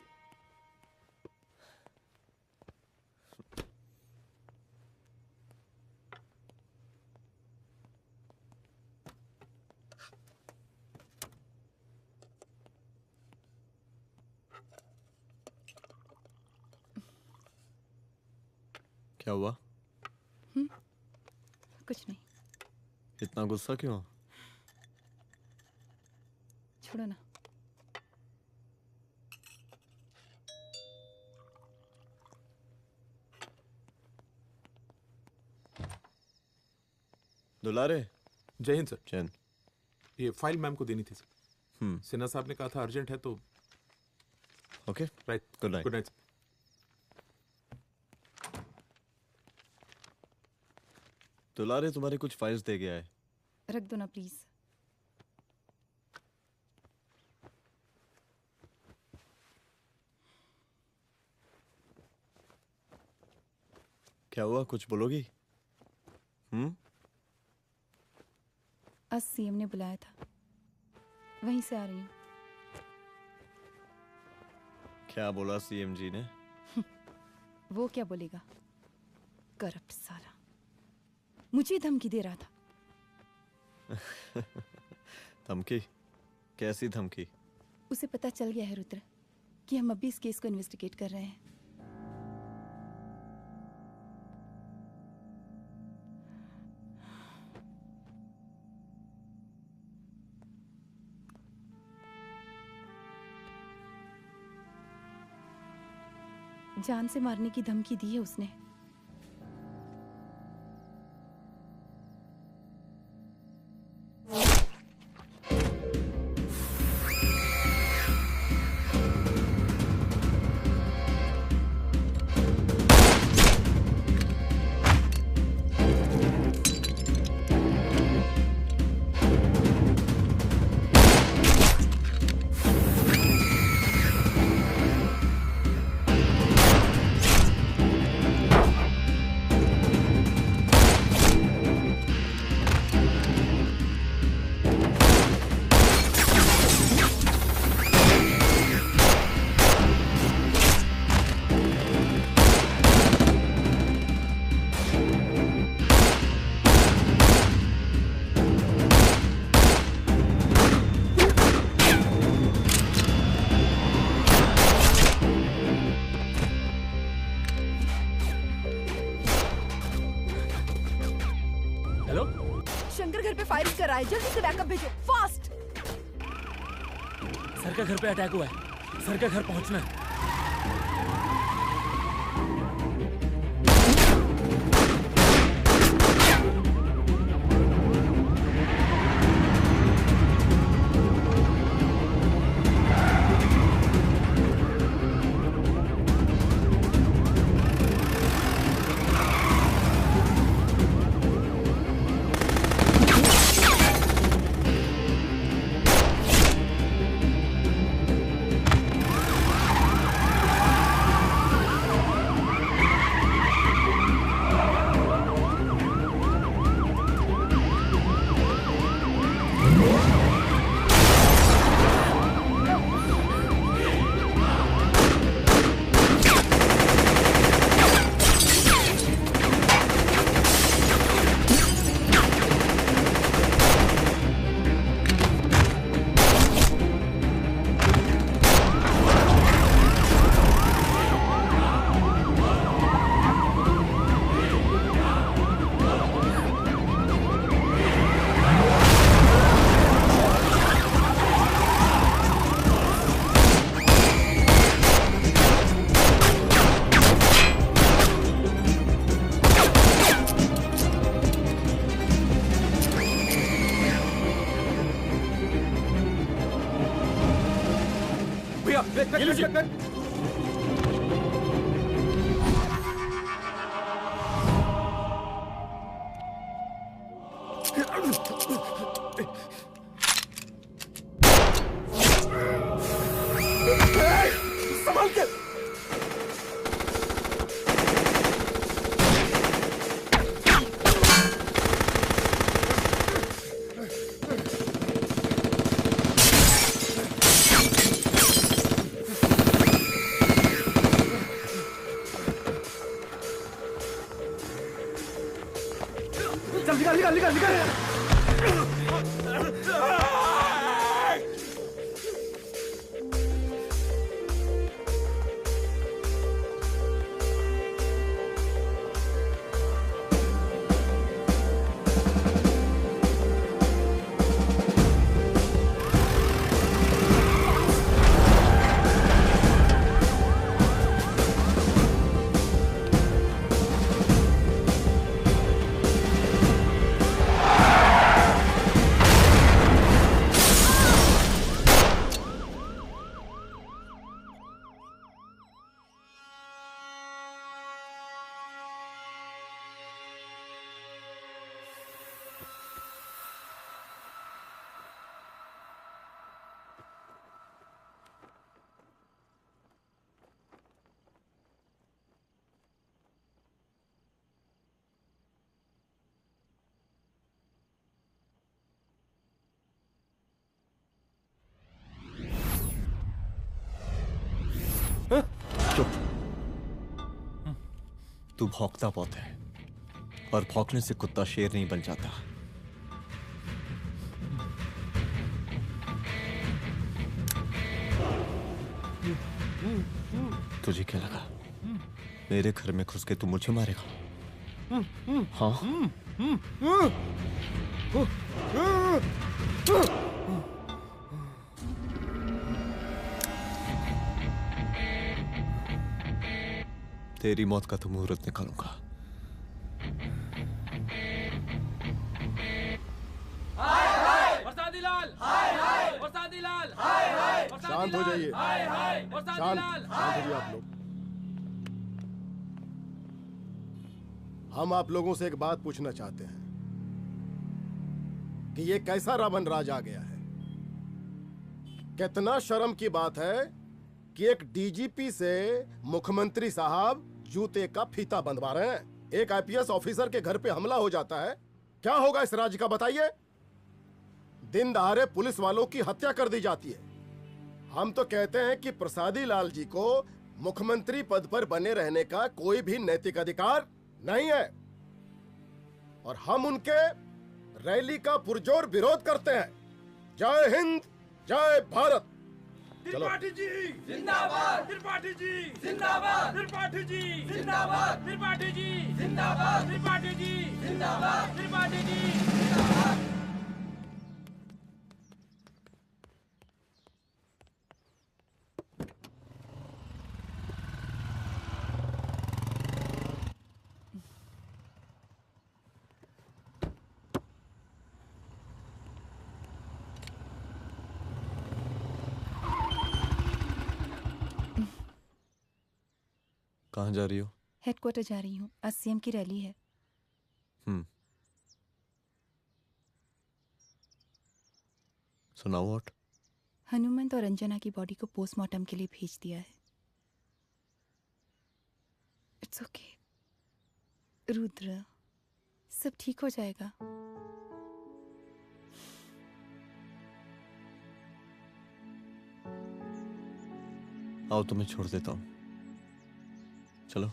[SPEAKER 1] क्या हुआ?
[SPEAKER 5] कुछ नहीं।
[SPEAKER 1] इतना गुस्सा क्यों?
[SPEAKER 5] छोड़ो ना।
[SPEAKER 1] दुलारे।
[SPEAKER 13] जय हिंद सर।
[SPEAKER 1] जय हिंद।
[SPEAKER 13] ये फाइल मैम को देनी थी सर। सिन्हा साहब ने कहा था अर्जेंट है तो।
[SPEAKER 1] Okay
[SPEAKER 13] right.
[SPEAKER 1] Good night.
[SPEAKER 13] Good night.
[SPEAKER 1] दुलारे तुम्हारे कुछ फाइल्स दे गया है।
[SPEAKER 5] रख दो ना प्लीज।
[SPEAKER 1] क्या हुआ, कुछ बोलोगी?
[SPEAKER 5] आज सीएम ने बुलाया था, वहीं से आ रही हूँ।
[SPEAKER 1] क्या बोला सीएम जी ने?
[SPEAKER 5] वो क्या बोलेगा, करप्ट साला, मुझे धमकी दे रहा था।
[SPEAKER 1] धमकी? कैसी धमकी?
[SPEAKER 5] उसे पता चल गया है रुद्र कि हम अभी इस केस को इन्वेस्टिगेट कर रहे हैं। जान से मारने की धमकी दी है उसने। जल्दी से बैकअप भेजो, फास्ट।
[SPEAKER 3] सर का घर पे अटैक हुआ है, सर का घर पहुंचना है।
[SPEAKER 1] चुप। तू भौंकता बहुत है और भौंकने से कुत्ता शेर नहीं बन जाता। तुझे क्या लगा मेरे घर में घुस के तू मुझे मारेगा? हाँ? तेरी मौत का तो मुहूर्त निकालूंगा।
[SPEAKER 14] बरसाती लाल, बरसाती लाल,
[SPEAKER 11] शांत हो जाइए। शांत हो जाइए आप लोग। हम आप लोगों से एक बात पूछना चाहते हैं कि ये कैसा रावण राज आ गया है? कितना शर्म की बात है कि एक डीजीपी से मुख्यमंत्री साहब जूते का फीता बंधवा रहे हैं। एक आईपीएस ऑफिसर के घर पे हमला हो जाता है, क्या होगा इस राज्य का बताइए? दिन दहाड़े पुलिस वालों की हत्या कर दी जाती है। हम तो कहते हैं कि प्रसादी लाल जी को मुख्यमंत्री पद पर बने रहने का कोई भी नैतिक अधिकार नहीं है और हम उनके रैली का पुरजोर विरोध करते हैं। जय हिंद, जय भारत।
[SPEAKER 14] त्रिपाठी जी जिंदाबाद, त्रिपाठी जी जिंदाबाद, त्रिपाठी जी जिंदाबाद, त्रिपाठी जी जिंदाबाद, त्रिपाठी जी जिंदाबाद, त्रिपाठी जी जिंदाबाद।
[SPEAKER 1] कहाँ जा रही हो?
[SPEAKER 5] हेडक्वार्टर जा रही हूँ, आज सीएम की रैली है।
[SPEAKER 1] सुनाओ व्हाट?
[SPEAKER 5] हनुमंत और अंजना की बॉडी को पोस्टमार्टम के लिए भेज दिया है। इट्स ओके रुद्र, सब ठीक हो जाएगा।
[SPEAKER 1] आओ तुम्हें छोड़ देता हूँ, चलो।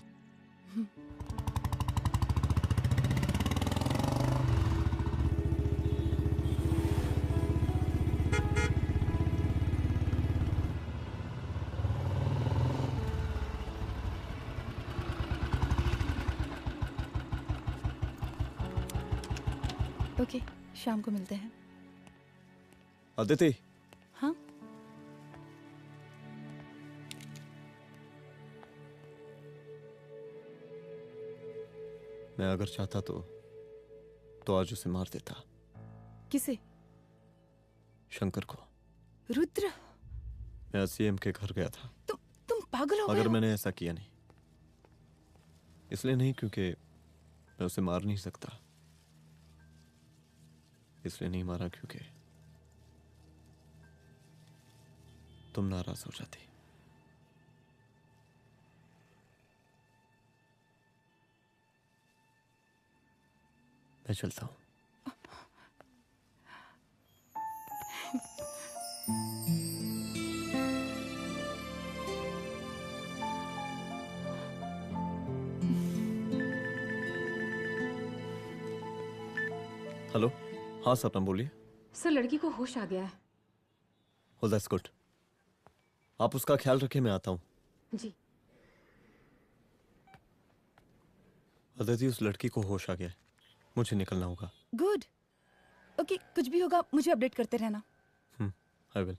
[SPEAKER 5] ओके, शाम को मिलते हैं।
[SPEAKER 1] अदिति।
[SPEAKER 5] हाँ?
[SPEAKER 1] मैं अगर चाहता तो आज उसे मार देता।
[SPEAKER 5] किसे?
[SPEAKER 1] शंकर को।
[SPEAKER 5] रुद्र,
[SPEAKER 1] मैं सीएम के घर गया था।
[SPEAKER 5] तुम पागल हो गए
[SPEAKER 1] मगर
[SPEAKER 5] हो?
[SPEAKER 1] मैंने ऐसा किया नहीं। इसलिए नहीं क्योंकि मैं उसे मार नहीं सकता, इसलिए नहीं मारा क्योंकि तुम नाराज हो जाती। मैं चलता हूं। हेलो, हाँ सपना बोलिए।
[SPEAKER 21] सर, लड़की को होश आ गया है।
[SPEAKER 1] Oh, that's good. आप उसका ख्याल रखिए, मैं आता हूँ।
[SPEAKER 21] जी।
[SPEAKER 1] अदिति, उस लड़की को होश आ गया है, मुझे निकलना होगा।
[SPEAKER 5] गुड। ओके, कुछ भी होगा मुझे अपडेट करते रहना।
[SPEAKER 1] I will.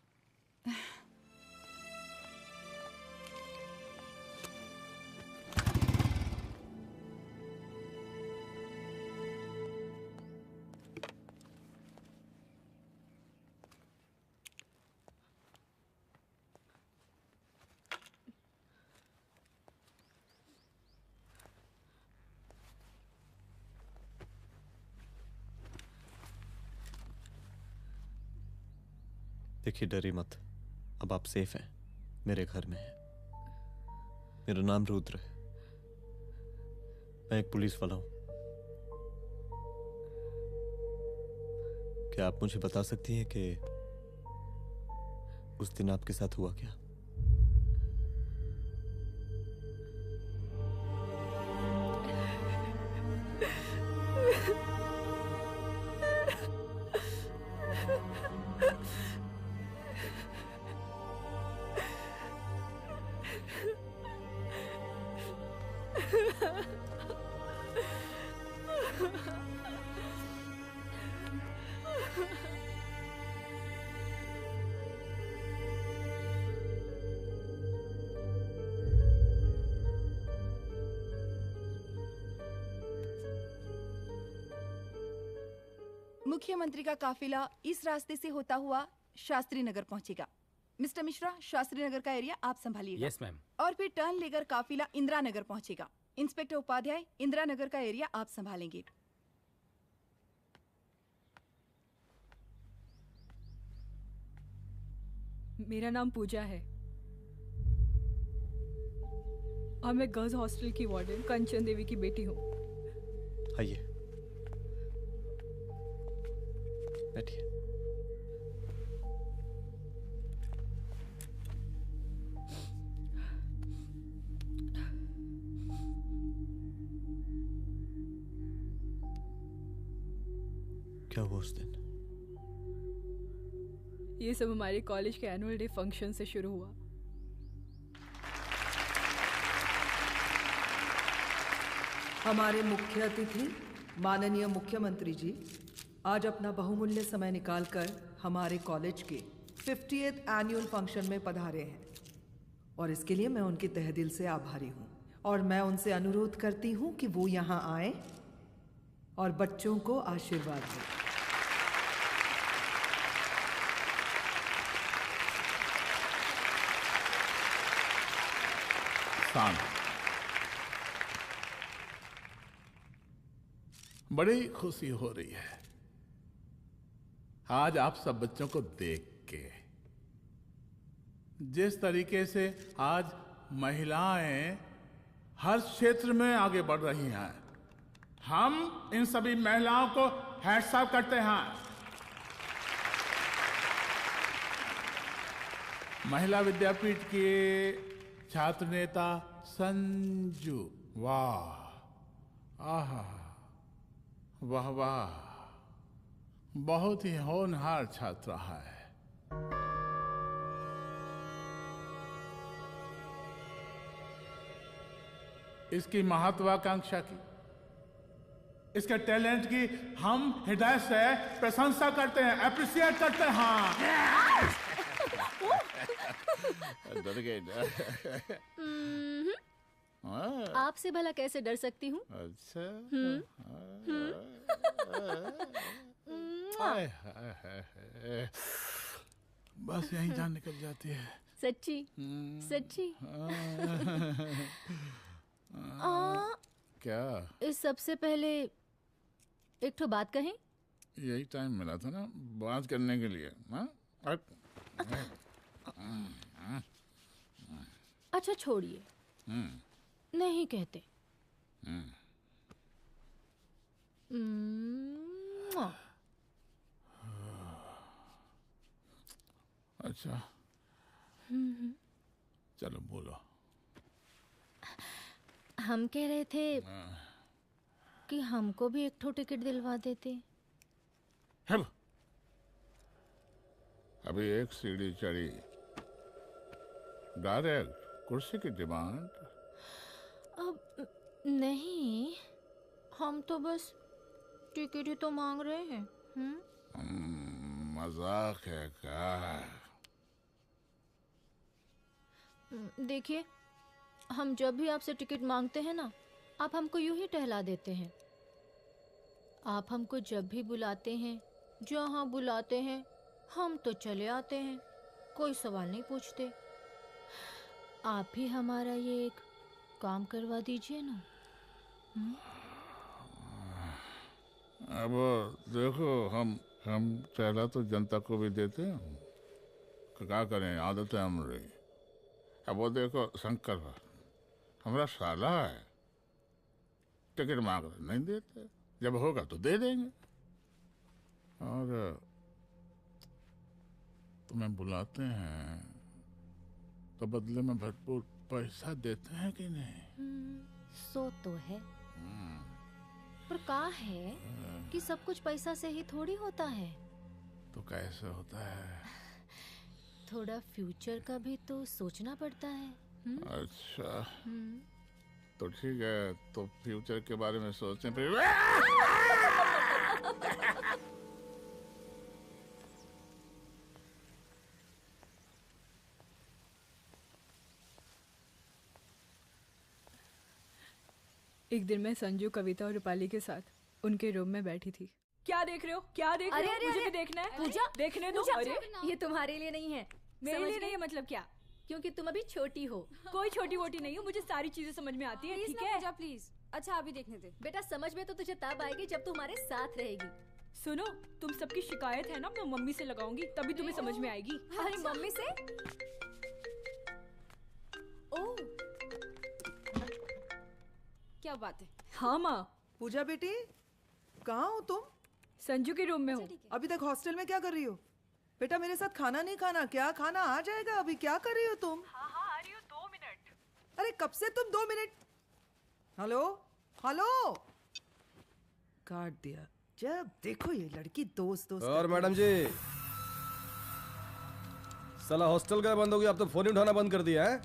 [SPEAKER 1] देखिए, डरिए मत, अब आप सेफ हैं, मेरे घर में हैं। मेरा नाम रुद्र है, मैं एक पुलिस वाला हूं। क्या आप मुझे बता सकती हैं कि उस दिन आपके साथ हुआ क्या?
[SPEAKER 5] मुख्यमंत्री का काफिला इस रास्ते से होता हुआ शास्त्री नगर पहुंचेगा। मिस्टर मिश्रा, शास्त्री नगर का एरिया आप संभालिएगा।
[SPEAKER 19] Yes ma'am.
[SPEAKER 5] और फिर टर्न लेकर काफिला इंदिरा नगर पहुंचेगा। इंस्पेक्टर उपाध्याय, इंदिरा नगर का एरिया आप संभालेंगे।
[SPEAKER 4] मेरा नाम पूजा है और मैं गर्ल्स हॉस्टल की वार्डन कंचन देवी की बेटी हूँ।
[SPEAKER 1] आइए, बैठिए। क्या हुआ उस दिन?
[SPEAKER 4] ये सब हमारे कॉलेज के एनुअल डे फंक्शन से शुरू हुआ।
[SPEAKER 2] हमारे मुख्य अतिथि माननीय मुख्यमंत्री जी आज अपना बहुमूल्य समय निकालकर हमारे कॉलेज के 50th एनुअल फंक्शन में पधारे हैं और इसके लिए मैं उनके तहे दिल से आभारी हूँ और मैं उनसे अनुरोध करती हूँ कि वो यहाँ आए और बच्चों को आशीर्वाद दें।
[SPEAKER 6] बड़ी खुशी हो रही है आज आप सब बच्चों को देख के। जिस तरीके से आज महिलाएं हर क्षेत्र में आगे बढ़ रही हैं, हम इन सभी महिलाओं को हैट्स ऑफ करते हैं। महिला विद्यापीठ के छात्र नेता संजू, वाह, आहा, वाह वाह, बहुत ही होनहार छात्रा है। इसकी महत्वाकांक्षा की, इसके टैलेंट की हम हृदय से प्रशंसा करते हैं, अप्रिशिएट करते हैं। डर गए ना?
[SPEAKER 4] आपसे भला कैसे डर सकती हूँ?
[SPEAKER 6] अच्छा। बस यहीं जान निकल जाती है।
[SPEAKER 4] सच्ची सच्ची।
[SPEAKER 6] क्या?
[SPEAKER 4] इस सबसे पहले एक ठो बात कहें?
[SPEAKER 6] यही टाइम मिला था ना बात करने के लिए।
[SPEAKER 4] अच्छा छोड़िए, नहीं कहते।
[SPEAKER 6] अच्छा चलो बोलो।
[SPEAKER 4] हम कह रहे थे कि हमको भी एक ठो टिकट दिलवा देते।
[SPEAKER 6] हम अभी एक सीढ़ी चढ़ी, डायरेक्ट कुर्सी की डिमांड।
[SPEAKER 4] अब नहीं, हम तो बस टिकट ही तो मांग रहे हैं।
[SPEAKER 6] मजाक है क्या?
[SPEAKER 4] देखिए, हम जब भी आपसे टिकट मांगते हैं ना, आप हमको यूं ही टहला देते हैं। आप हमको जब भी बुलाते हैं, जहाँ बुलाते हैं, हम तो चले आते हैं, कोई सवाल नहीं पूछते। आप भी हमारा ये एक काम करवा दीजिए ना।
[SPEAKER 6] अब देखो, हम टहला तो जनता को भी देते हैं, क्या करें, आदत है हमारी। अब वो देखो शंकर हमारा साला है, टिकट मांग रहे नहीं देते, जब होगा तो दे देंगे। और तुम्हें बुलाते हैं तो बदले में भरपूर पैसा देते हैं कि नहीं?
[SPEAKER 4] सो तो है, पर का है कि सब कुछ पैसा से ही थोड़ी होता है।
[SPEAKER 6] तो कैसे होता है?
[SPEAKER 4] थोड़ा फ्यूचर का भी तो सोचना पड़ता है।
[SPEAKER 6] अच्छा तो ठीक है, तो फ्यूचर के बारे में सोचें फिर।
[SPEAKER 4] एक दिन मैं संजू, कविता और रूपाली के साथ उनके रूम में बैठी थी।
[SPEAKER 21] क्या देख रहे हो? क्या देख रहे हो? मुझे भी देखना है।
[SPEAKER 4] पूजा,
[SPEAKER 21] देखने दो। अरे
[SPEAKER 4] ये तुम्हारे लिए नहीं है।
[SPEAKER 21] मेरे लिए नहीं है मतलब क्या?
[SPEAKER 4] क्योंकि तुम अभी छोटी हो।
[SPEAKER 21] कोई छोटी वोटी नहीं हो, मुझे सारी चीजें समझ में आती है। ठीक है
[SPEAKER 20] पूजा प्लीज। अच्छा अभी देखने दे।
[SPEAKER 4] बेटा समझ में तो तुझे तब आएगी जब तू हमारे साथ रहेगी।
[SPEAKER 21] सुनो, तुम सबकी शिकायत है ना, मैं मम्मी से लगाऊंगी तभी तुम्हें समझ में आएगी।
[SPEAKER 20] अरे मम्मी से? ओह क्या बात है।
[SPEAKER 21] हाँ माँ।
[SPEAKER 2] पूजा बेटी, कहाँ हो तुम?
[SPEAKER 21] संजू के रूम में हूँ।
[SPEAKER 2] अभी तक हॉस्टल में क्या कर रही हो? बेटा मेरे साथ खाना नहीं खाना क्या? खाना आ जाएगा, अभी क्या कर रही हो तुम?
[SPEAKER 21] हाँ आ रही हूँ, 2 मिनट।
[SPEAKER 2] अरे कब से तुम 2 मिनट? हेलो हेलो, काट दिया। जब देखो ये लड़की दोस्त
[SPEAKER 10] और मैडम जी, साला हॉस्टल का बंद हो गया, अब तो फोन ही उठाना बंद कर दिया है।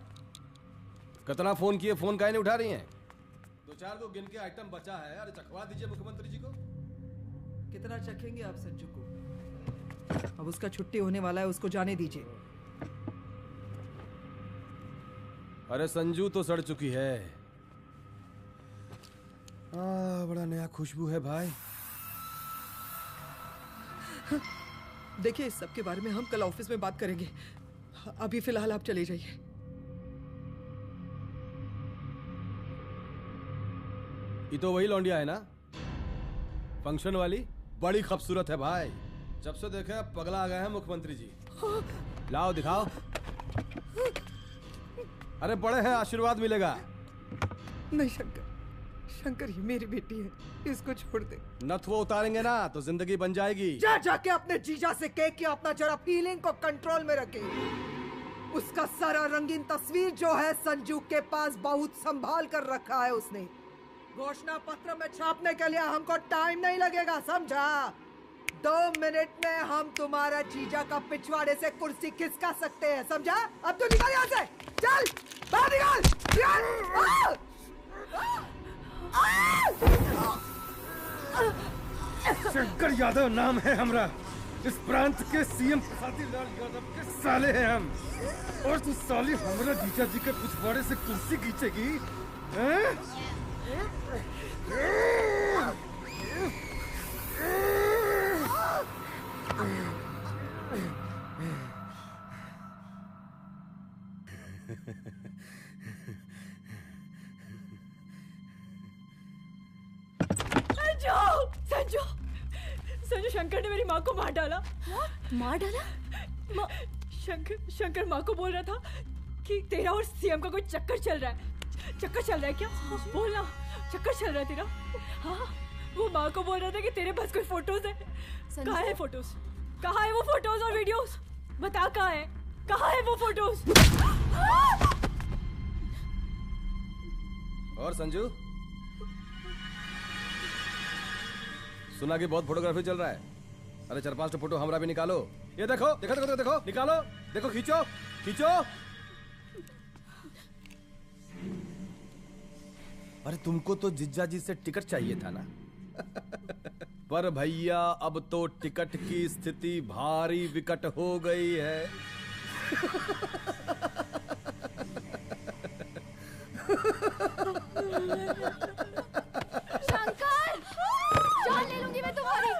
[SPEAKER 10] कितना फोन किए, फोन काहे नहीं उठा रही हैं? 2-4 को गिन के आइटम बचा है, अरे चखवा दीजिए मुख्यमंत्री जी को।
[SPEAKER 2] कितना चखेंगे आप संजू को? अब उसका छुट्टी होने वाला है, उसको जाने दीजिए।
[SPEAKER 10] अरे संजू तो सड़ चुकी है। बड़ा नया खुशबू है भाई।
[SPEAKER 2] देखिए इस सब के बारे में हम कल ऑफिस में बात करेंगे, अभी फिलहाल आप चले जाइए।
[SPEAKER 10] ये तो वही लौंडिया है ना, फंक्शन वाली? बड़ी खूबसूरत है भाई, जब से देखे पगला आ गए हैं मुख्यमंत्री जी। लाओ दिखाओ। अरे बड़े हैं, आशीर्वाद मिलेगा।
[SPEAKER 2] नहीं शंकर, शंकर ये मेरी बेटी है, इसको छोड़ दे।
[SPEAKER 10] नथ वो उतारेंगे ना तो जिंदगी बन जाएगी।
[SPEAKER 2] जा जाके अपने जीजा से कह के अपना जरा फीलिंग को कंट्रोल में रखे। उसका सारा रंगीन तस्वीर जो है संजू के पास बहुत संभाल कर रखा है उसने। घोषणा पत्र में छापने के लिए हमको टाइम नहीं लगेगा, समझा? 2 मिनट में हम तुम्हारा जीजा का पिछवाड़े से कुर्सी खिसका सकते हैं, समझा? अब तो निकल यहाँ से, चल बाहर निकल।
[SPEAKER 10] शंकर यादव नाम है हमरा, इस प्रांत के सीएम प्रसादीलाल यादव के साले हैं हम, और तू साली हमरा जीजा जी के पिछवाड़े से कुर्सी खींचेगी?
[SPEAKER 21] संजू, संजू शंकर ने मेरी माँ को मार डाला।
[SPEAKER 4] मार डाला?
[SPEAKER 21] शंकर माँ को बोल रहा था कि तेरा और सीएम का कोई चक्कर चल रहा है। चक्कर चल रहा है क्या? बोलना, चक्कर चल रहा है तेरा? हाँ, वो माँ को बोल रहा था कि तेरे पास कोई फोटोज है। कहाँ है फोटोज? कहाँ है वो फोटोज और वीडियोस? बता कहाँ है? कहाँ है वो फोटोज?
[SPEAKER 10] और संजू, सुना कि बहुत फोटोग्राफी चल रहा है। अरे 4-5 फोटो हमरा भी निकालो। ये देखो देखो देखो देखो, निकालो, देखो, खींचो खींचो। अरे तुमको तो जिज्जा जी से टिकट चाहिए था ना? पर भैया अब तो टिकट की स्थिति भारी विकट हो गई है।
[SPEAKER 4] शंकर, जान ले लूंगी मैं तुम्हारी।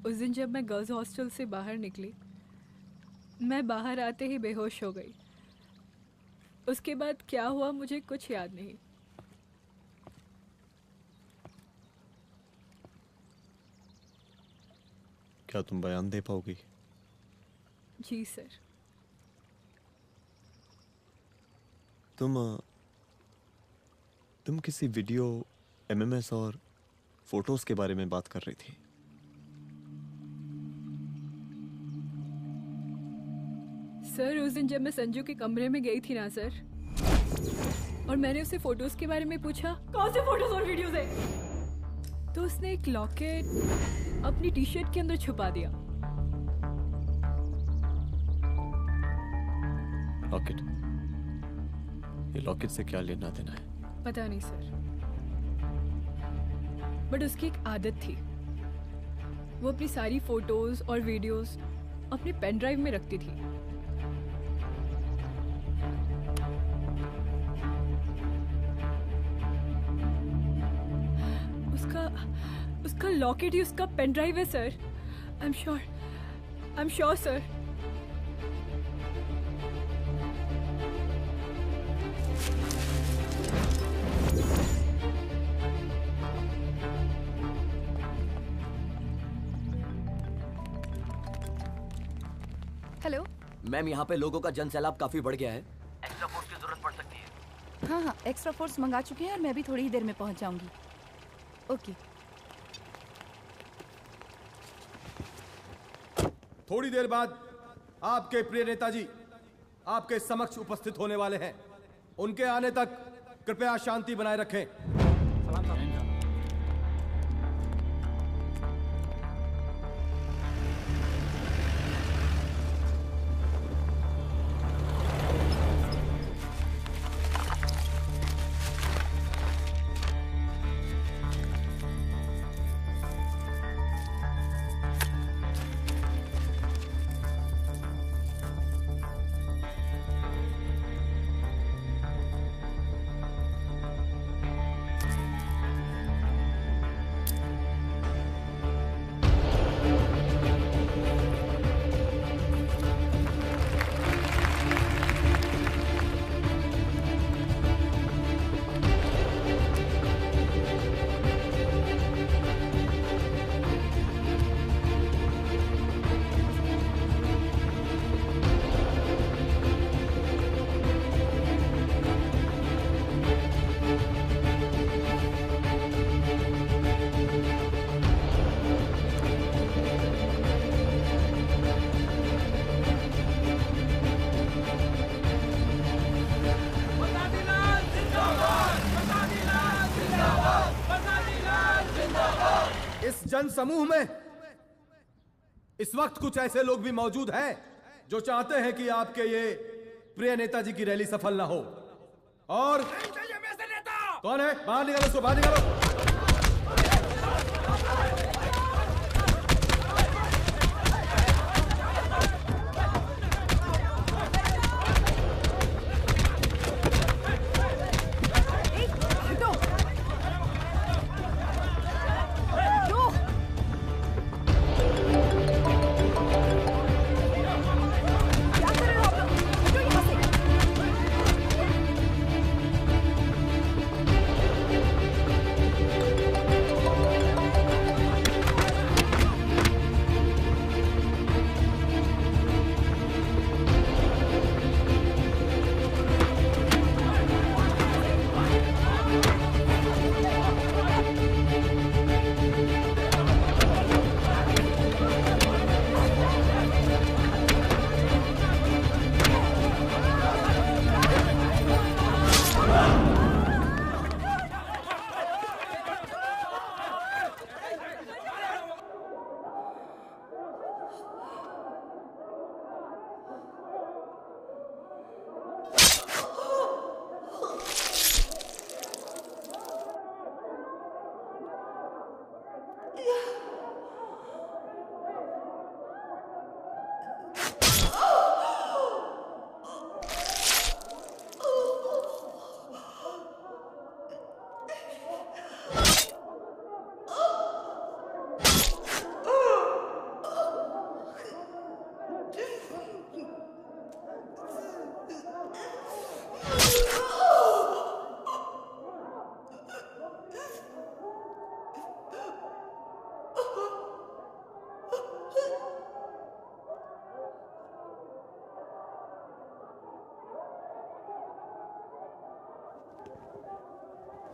[SPEAKER 21] उस दिन जब मैं गर्ल्स हॉस्टल से बाहर निकली, मैं बाहर आते ही बेहोश हो गई। उसके बाद क्या हुआ मुझे कुछ याद नहीं।
[SPEAKER 1] क्या तुम बयान दे पाओगी?
[SPEAKER 21] जी सर।
[SPEAKER 1] तुम किसी वीडियो, एमएमएस और फोटोज के बारे में बात कर रही थी।
[SPEAKER 21] सर उस दिन जब मैं संजू के कमरे में गई थी ना सर, और मैंने उससे फोटोज के बारे में पूछा कौन से फोटोज और वीडियोज है, तो उसने एक लॉकेट अपनी टी शर्ट के अंदर छुपा दिया।
[SPEAKER 1] लॉकेट? ये लॉकेट से क्या लेना देना है?
[SPEAKER 21] पता नहीं सर, बट उसकी एक आदत थी, वो अपनी सारी फोटोज और वीडियोस अपने पेन ड्राइव में रखती थी। उसका लॉकेट ही उसका पेन ड्राइव है sir. I am sure sir.
[SPEAKER 15] Hello
[SPEAKER 16] ma'am, यहाँ पे लोगों का जनसैलाब काफी बढ़ गया है। एक्स्ट्रा फोर्स की जरूरत पड़ सकती है।
[SPEAKER 15] हाँ हाँ, एक्स्ट्रा फोर्स मंगा चुके हैं और मैं भी थोड़ी ही देर में पहुँच जाऊंगी। ओके।
[SPEAKER 10] थोड़ी देर बाद आपके प्रिय नेताजी आपके समक्ष उपस्थित होने वाले हैं। उनके आने तक कृपया शांति बनाए रखें। जन समूह में इस वक्त कुछ ऐसे लोग भी मौजूद हैं जो चाहते हैं कि आपके ये प्रिय नेताजी की रैली सफल ना हो। और कौन है? बाहर निकालो उसको, बाहर निकालो।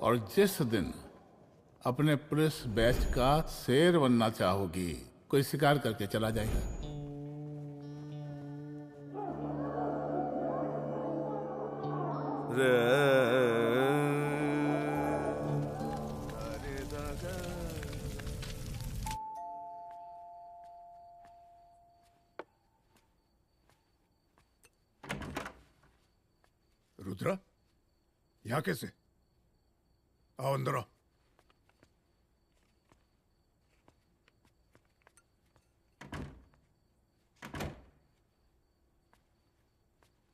[SPEAKER 6] और जिस दिन अपने पुलिस बैच का शेर बनना चाहोगी, कोई शिकार करके चला जाएगा।
[SPEAKER 18] रुद्रा, यहाँ कैसे? आओ अंदर आओ।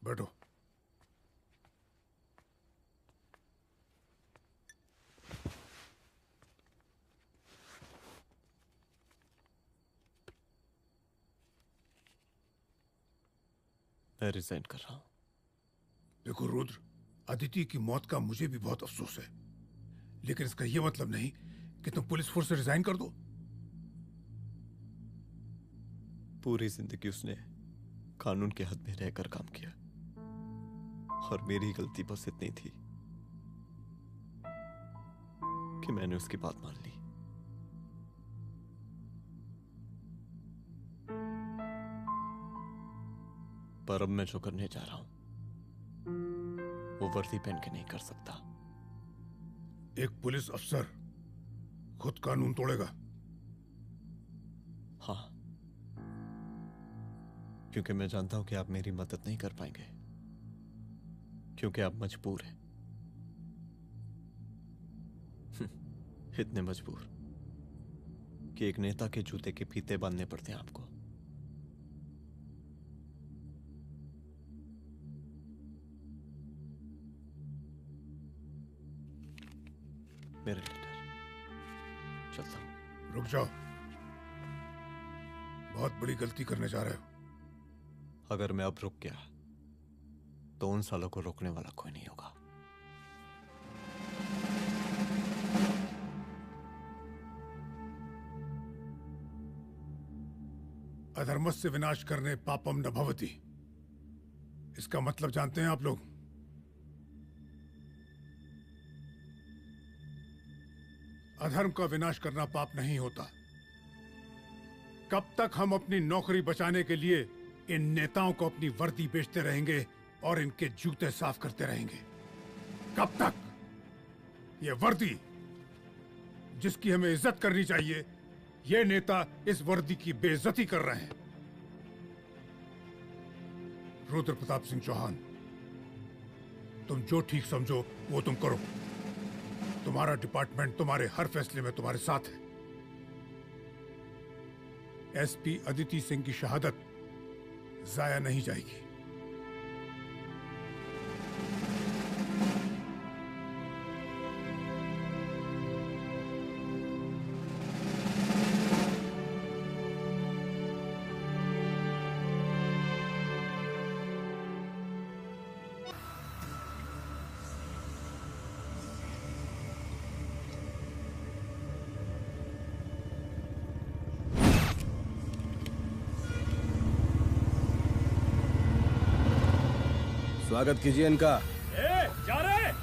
[SPEAKER 18] बैठो।
[SPEAKER 1] मैं रिजाइन कर रहा हूं।
[SPEAKER 18] देखो रुद्र, अदिति की मौत का मुझे भी बहुत अफसोस है, लेकिन इसका यह मतलब नहीं कि तुम पुलिस फोर्स से रिजाइन कर दो।
[SPEAKER 1] पूरी जिंदगी उसने कानून के हद में रहकर काम किया और मेरी गलती बस इतनी थी कि मैंने उसकी बात मान ली। पर अब मैं जो करने जा रहा हूं वो वर्दी पहन के नहीं कर सकता।
[SPEAKER 18] एक पुलिस अफसर खुद कानून तोड़ेगा?
[SPEAKER 1] हाँ, क्योंकि मैं जानता हूं कि आप मेरी मदद नहीं कर पाएंगे, क्योंकि आप मजबूर हैं। इतने मजबूर कि एक नेता के जूते के फीते बांधने पड़ते हैं आपको। मेरे लीडर, चलता हूं।
[SPEAKER 18] रुक जाओ, बहुत बड़ी गलती करने जा रहे हो।
[SPEAKER 1] अगर मैं अब रुक गया तो उन सालों को रोकने वाला कोई नहीं होगा।
[SPEAKER 18] अधर्मस्य विनाश करने पापम न भवति, इसका मतलब जानते हैं आप लोग? अधर्म का विनाश करना पाप नहीं होता। कब तक हम अपनी नौकरी बचाने के लिए इन नेताओं को अपनी वर्दी बेचते रहेंगे और इनके जूते साफ करते रहेंगे? कब तक? ये वर्दी जिसकी हमें इज्जत करनी चाहिए, ये नेता इस वर्दी की बेइज्जती कर रहे हैं। रुद्र प्रताप सिंह चौहान, तुम जो ठीक समझो वो तुम करो। तुम्हारा डिपार्टमेंट तुम्हारे हर फैसले में तुम्हारे साथ है। एसपी अदिति सिंह की शहादत जाया नहीं जाएगी।
[SPEAKER 10] स्वागत कीजिए इनका।
[SPEAKER 14] जा रहे।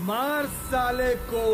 [SPEAKER 10] मार साले को।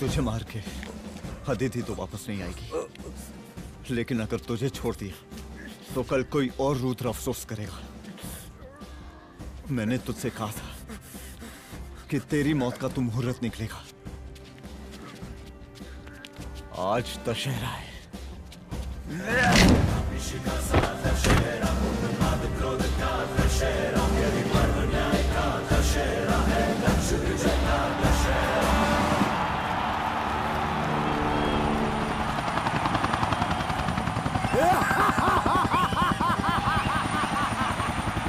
[SPEAKER 12] तुझे मार के अदिति तो वापस नहीं आएगी, लेकिन अगर तुझे छोड़ दिया तो कल कोई और रुद्र अफसोस करेगा। मैंने तुझसे कहा था कि तेरी मौत का तू मुहूर्त निकलेगा। आज दशहरा है।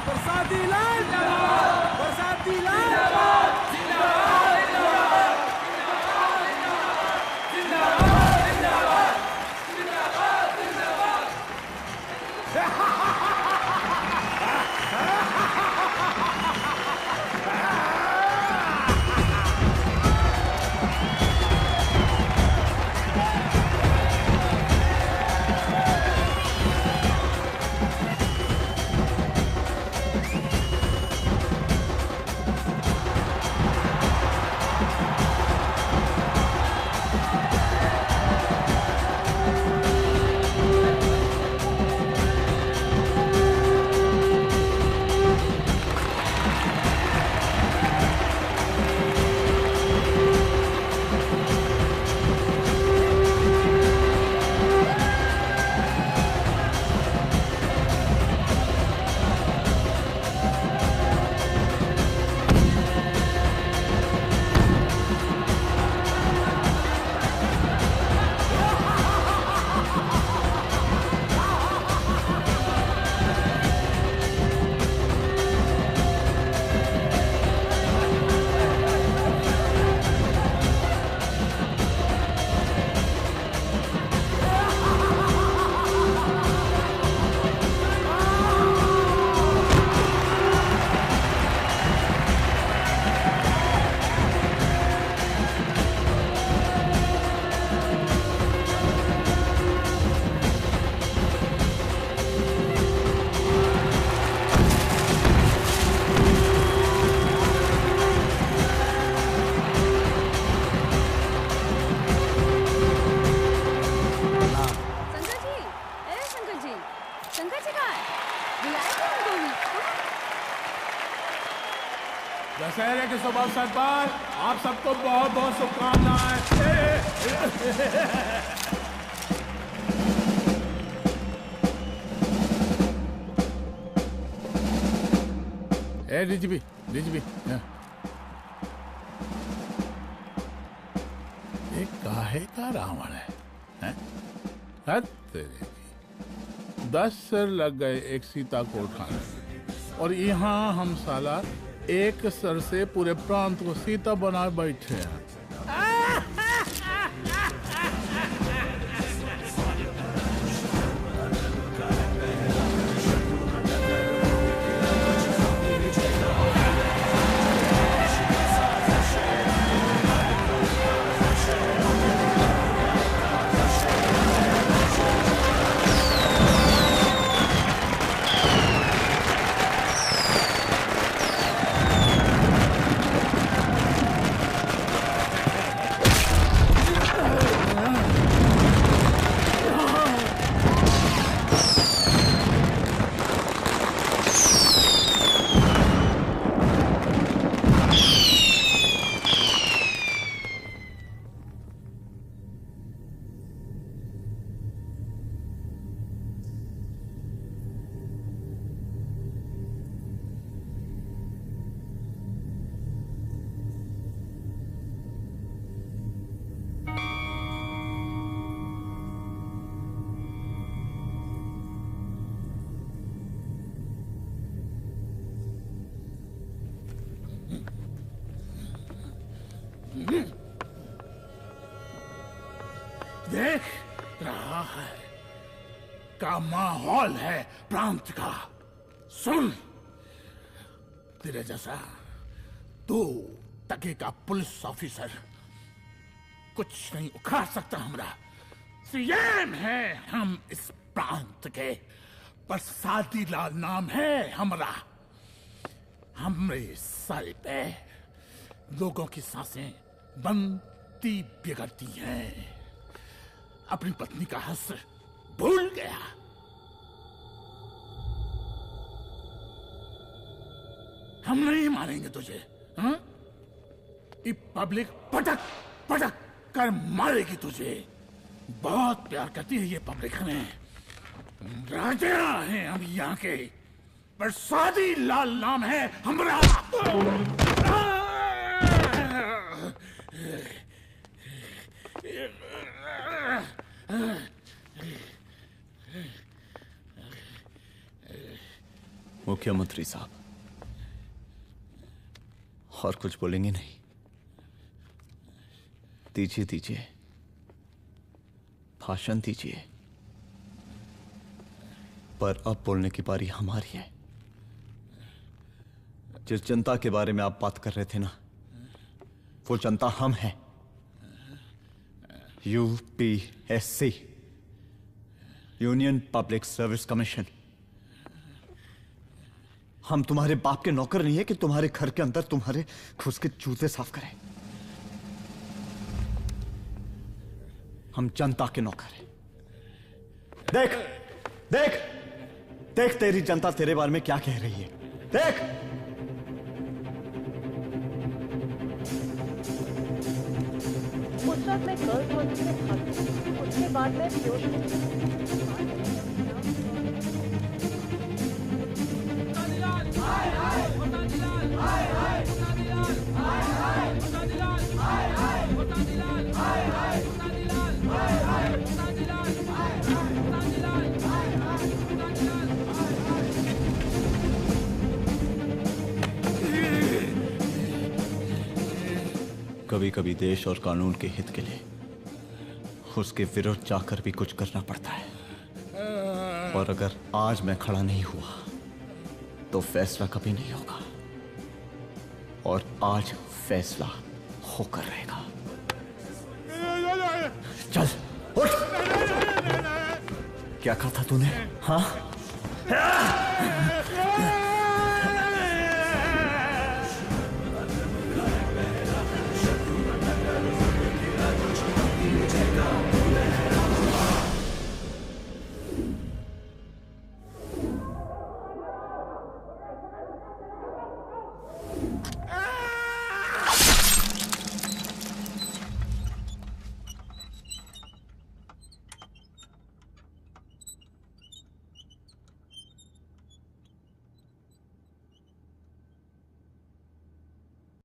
[SPEAKER 14] बरसाती लाल जिंदाबाद, बरसाती लाल जिंदाबाद, जिंदाबाद, जिंदाबाद, जिंदाबाद, जिंदाबाद, जिंदाबाद,
[SPEAKER 6] दशहरे के शुभ अवसर पर आप सबको बहुत बहुत शुभकामनाएं। डीजीपी डीजीपी एक काहे का रावण है? तेरे 10 सिर लग गए एक सीता को उठाने, और यहाँ हम साला एक सर से पूरे प्रांत को सीता बनाए बैठे हैं। देख रहा है का माहौल है प्रांत का। सुन, तेरे जैसा 2 टके का पुलिस ऑफिसर कुछ नहीं उखाड़ सकता। हमारा सीएम है हम इस प्रांत के, बरसाती लाल नाम है हमारा। हमरे सर पे लोगों की सांसें बंद पति बिगड़ती है, अपनी पत्नी का हक भूल गया। हम नहीं मारेंगे तुझे, हाँ? ये पब्लिक पटक पटक कर मारेगी तुझे। बहुत प्यार करती है ये पब्लिक हमें। राजा हैं हम यहाँ के, प्रसादी लाल नाम है हमारा।
[SPEAKER 12] मुख्यमंत्री साहब, और कुछ बोलेंगे नहीं? दीजिए दीजिए, भाषण दीजिए, पर अब बोलने की बारी हमारी है। जिस जनता के बारे में आप बात कर रहे थे ना, वो जनता हम हैं। UPSC, union public service commission. हम तुम्हारे बाप के नौकर नहीं है कि तुम्हारे घर के अंदर तुम्हारे खुद के जूते साफ करें। हम जनता के नौकर हैं। देख देख देख, तेरी जनता तेरे बारे में क्या कह रही है। देख,
[SPEAKER 17] उस वक्त मैं गर्ल्स हॉस्टल में भागी, उसके बाद मैं
[SPEAKER 12] कभी कभी देश और कानून के हित के लिए उसके विरुद्ध जाकर भी कुछ करना पड़ता है। और अगर आज मैं खड़ा नहीं हुआ तो फैसला कभी नहीं होगा, और आज फैसला होकर रहेगा। चल उठ। क्या कहा था तूने? हाँ,